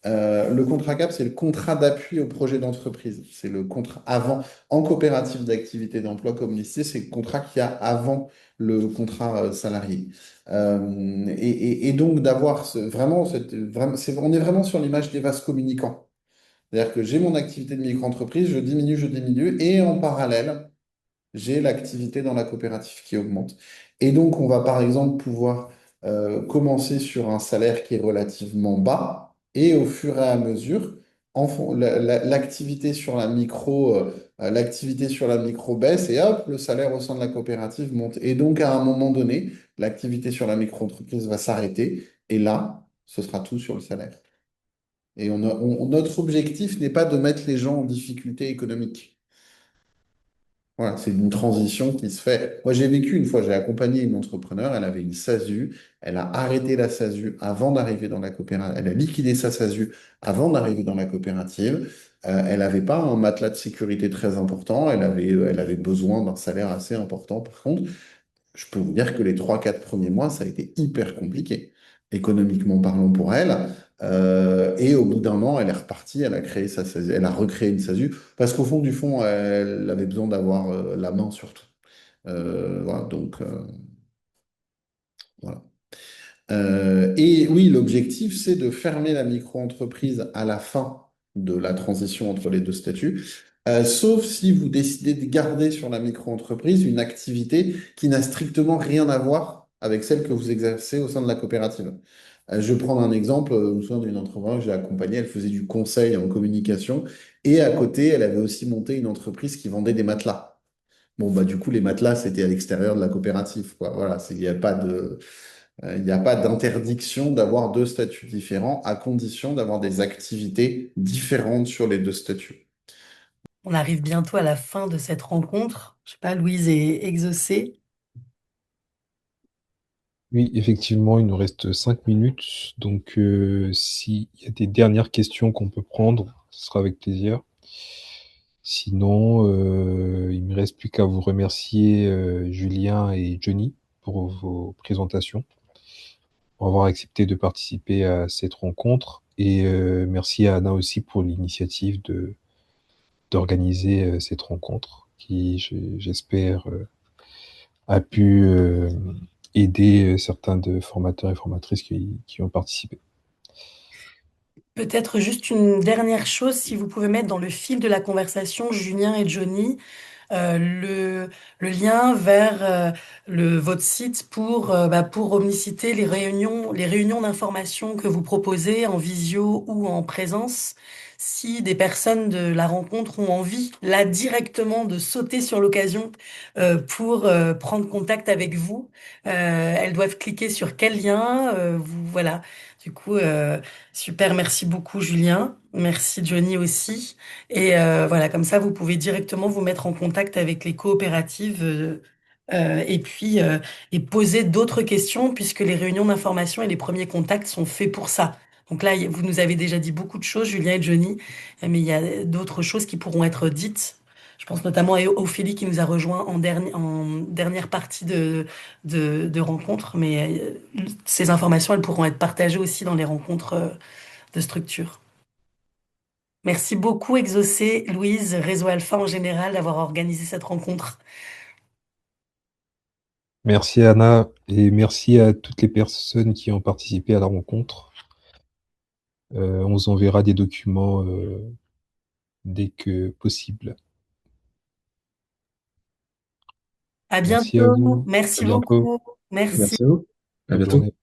Le contrat CAP, c'est le contrat d'appui au projet d'entreprise. C'est le contrat avant, en coopérative d'activité d'emploi comme lycée, c'est le contrat qu'il y a avant le contrat salarié. Et donc d'avoir on est vraiment sur l'image des vases communicants. C'est-à-dire que j'ai mon activité de micro-entreprise, je diminue, et en parallèle, j'ai l'activité dans la coopérative qui augmente. Et donc, on va par exemple pouvoir commencer sur un salaire qui est relativement bas, et au fur et à mesure, l'activité sur l'activité sur la micro baisse, et hop, le salaire au sein de la coopérative monte. Et donc, à un moment donné, l'activité sur la micro-entreprise va s'arrêter, et là, ce sera tout sur le salaire. Et notre objectif n'est pas de mettre les gens en difficulté économique. Voilà, c'est une transition qui se fait. Moi, j'ai vécu une fois, j'ai accompagné une entrepreneur, elle avait une SASU, elle a arrêté la SASU avant d'arriver dans la coopérative, elle a liquidé sa SASU avant d'arriver dans la coopérative. Elle n'avait pas un matelas de sécurité très important, elle avait besoin d'un salaire assez important. Par contre, je peux vous dire que les 3, 4 premiers mois, ça a été hyper compliqué, économiquement parlant pour elle. Et au bout d'un an, elle est repartie, elle a créé sa SASU, elle a recréé une SASU, parce qu'au fond du fond, elle avait besoin d'avoir la main sur tout. Voilà, donc voilà. Et oui, l'objectif, c'est de fermer la micro-entreprise à la fin de la transition entre les deux statuts, sauf si vous décidez de garder sur la micro-entreprise une activité qui n'a strictement rien à voir avec celle que vous exercez au sein de la coopérative. Je vais prendre un exemple, je me souviens d'une entrepreneur que j'ai accompagnée, elle faisait du conseil en communication, et à côté, elle avait aussi monté une entreprise qui vendait des matelas. Bon, bah, du coup, les matelas, c'était à l'extérieur de la coopérative, quoi. Voilà, il n'y a pas d'interdiction d'avoir deux statuts différents, à condition d'avoir des activités différentes sur les deux statuts. On arrive bientôt à la fin de cette rencontre. Je sais pas, Louise est exaucée. Oui, effectivement, il nous reste 5 minutes. Donc, s'il y a des dernières questions qu'on peut prendre, ce sera avec plaisir. Sinon, il me reste plus qu'à vous remercier, Julien et Johnny, pour vos présentations, pour avoir accepté de participer à cette rencontre. Et merci à Anna aussi pour l'initiative d'organiser cette rencontre qui, j'espère, a pu aider certains de formateurs et formatrices qui ont participé. Peut-être juste une dernière chose, si vous pouvez mettre dans le fil de la conversation, Julien et Johnny, euh, le, le lien vers votre site pour Omnicité, les réunions d'information que vous proposez en visio ou en présence. Si des personnes de la rencontre ont envie, là directement, de sauter sur l'occasion pour prendre contact avec vous, elles doivent cliquer sur quel lien, voilà. Du coup, super, merci beaucoup Julien, merci Johnny aussi. Et voilà, comme ça, vous pouvez directement vous mettre en contact avec les coopératives et puis et poser d'autres questions puisque les réunions d'information et les premiers contacts sont faits pour ça. Donc là, vous nous avez déjà dit beaucoup de choses, Julien et Johnny, mais il y a d'autres choses qui pourront être dites. Je pense notamment à Ophélie qui nous a rejoint en dernière partie de rencontre, mais ces informations, elles pourront être partagées aussi dans les rencontres de structure. Merci beaucoup, Exaucé, Louise, Réseau Alpha en général, d'avoir organisé cette rencontre. Merci Anna et merci à toutes les personnes qui ont participé à la rencontre. On vous enverra des documents dès que possible. À Merci à bientôt. vous. À Merci bientôt. beaucoup. Merci. Merci à vous. À Bonne bientôt. journée.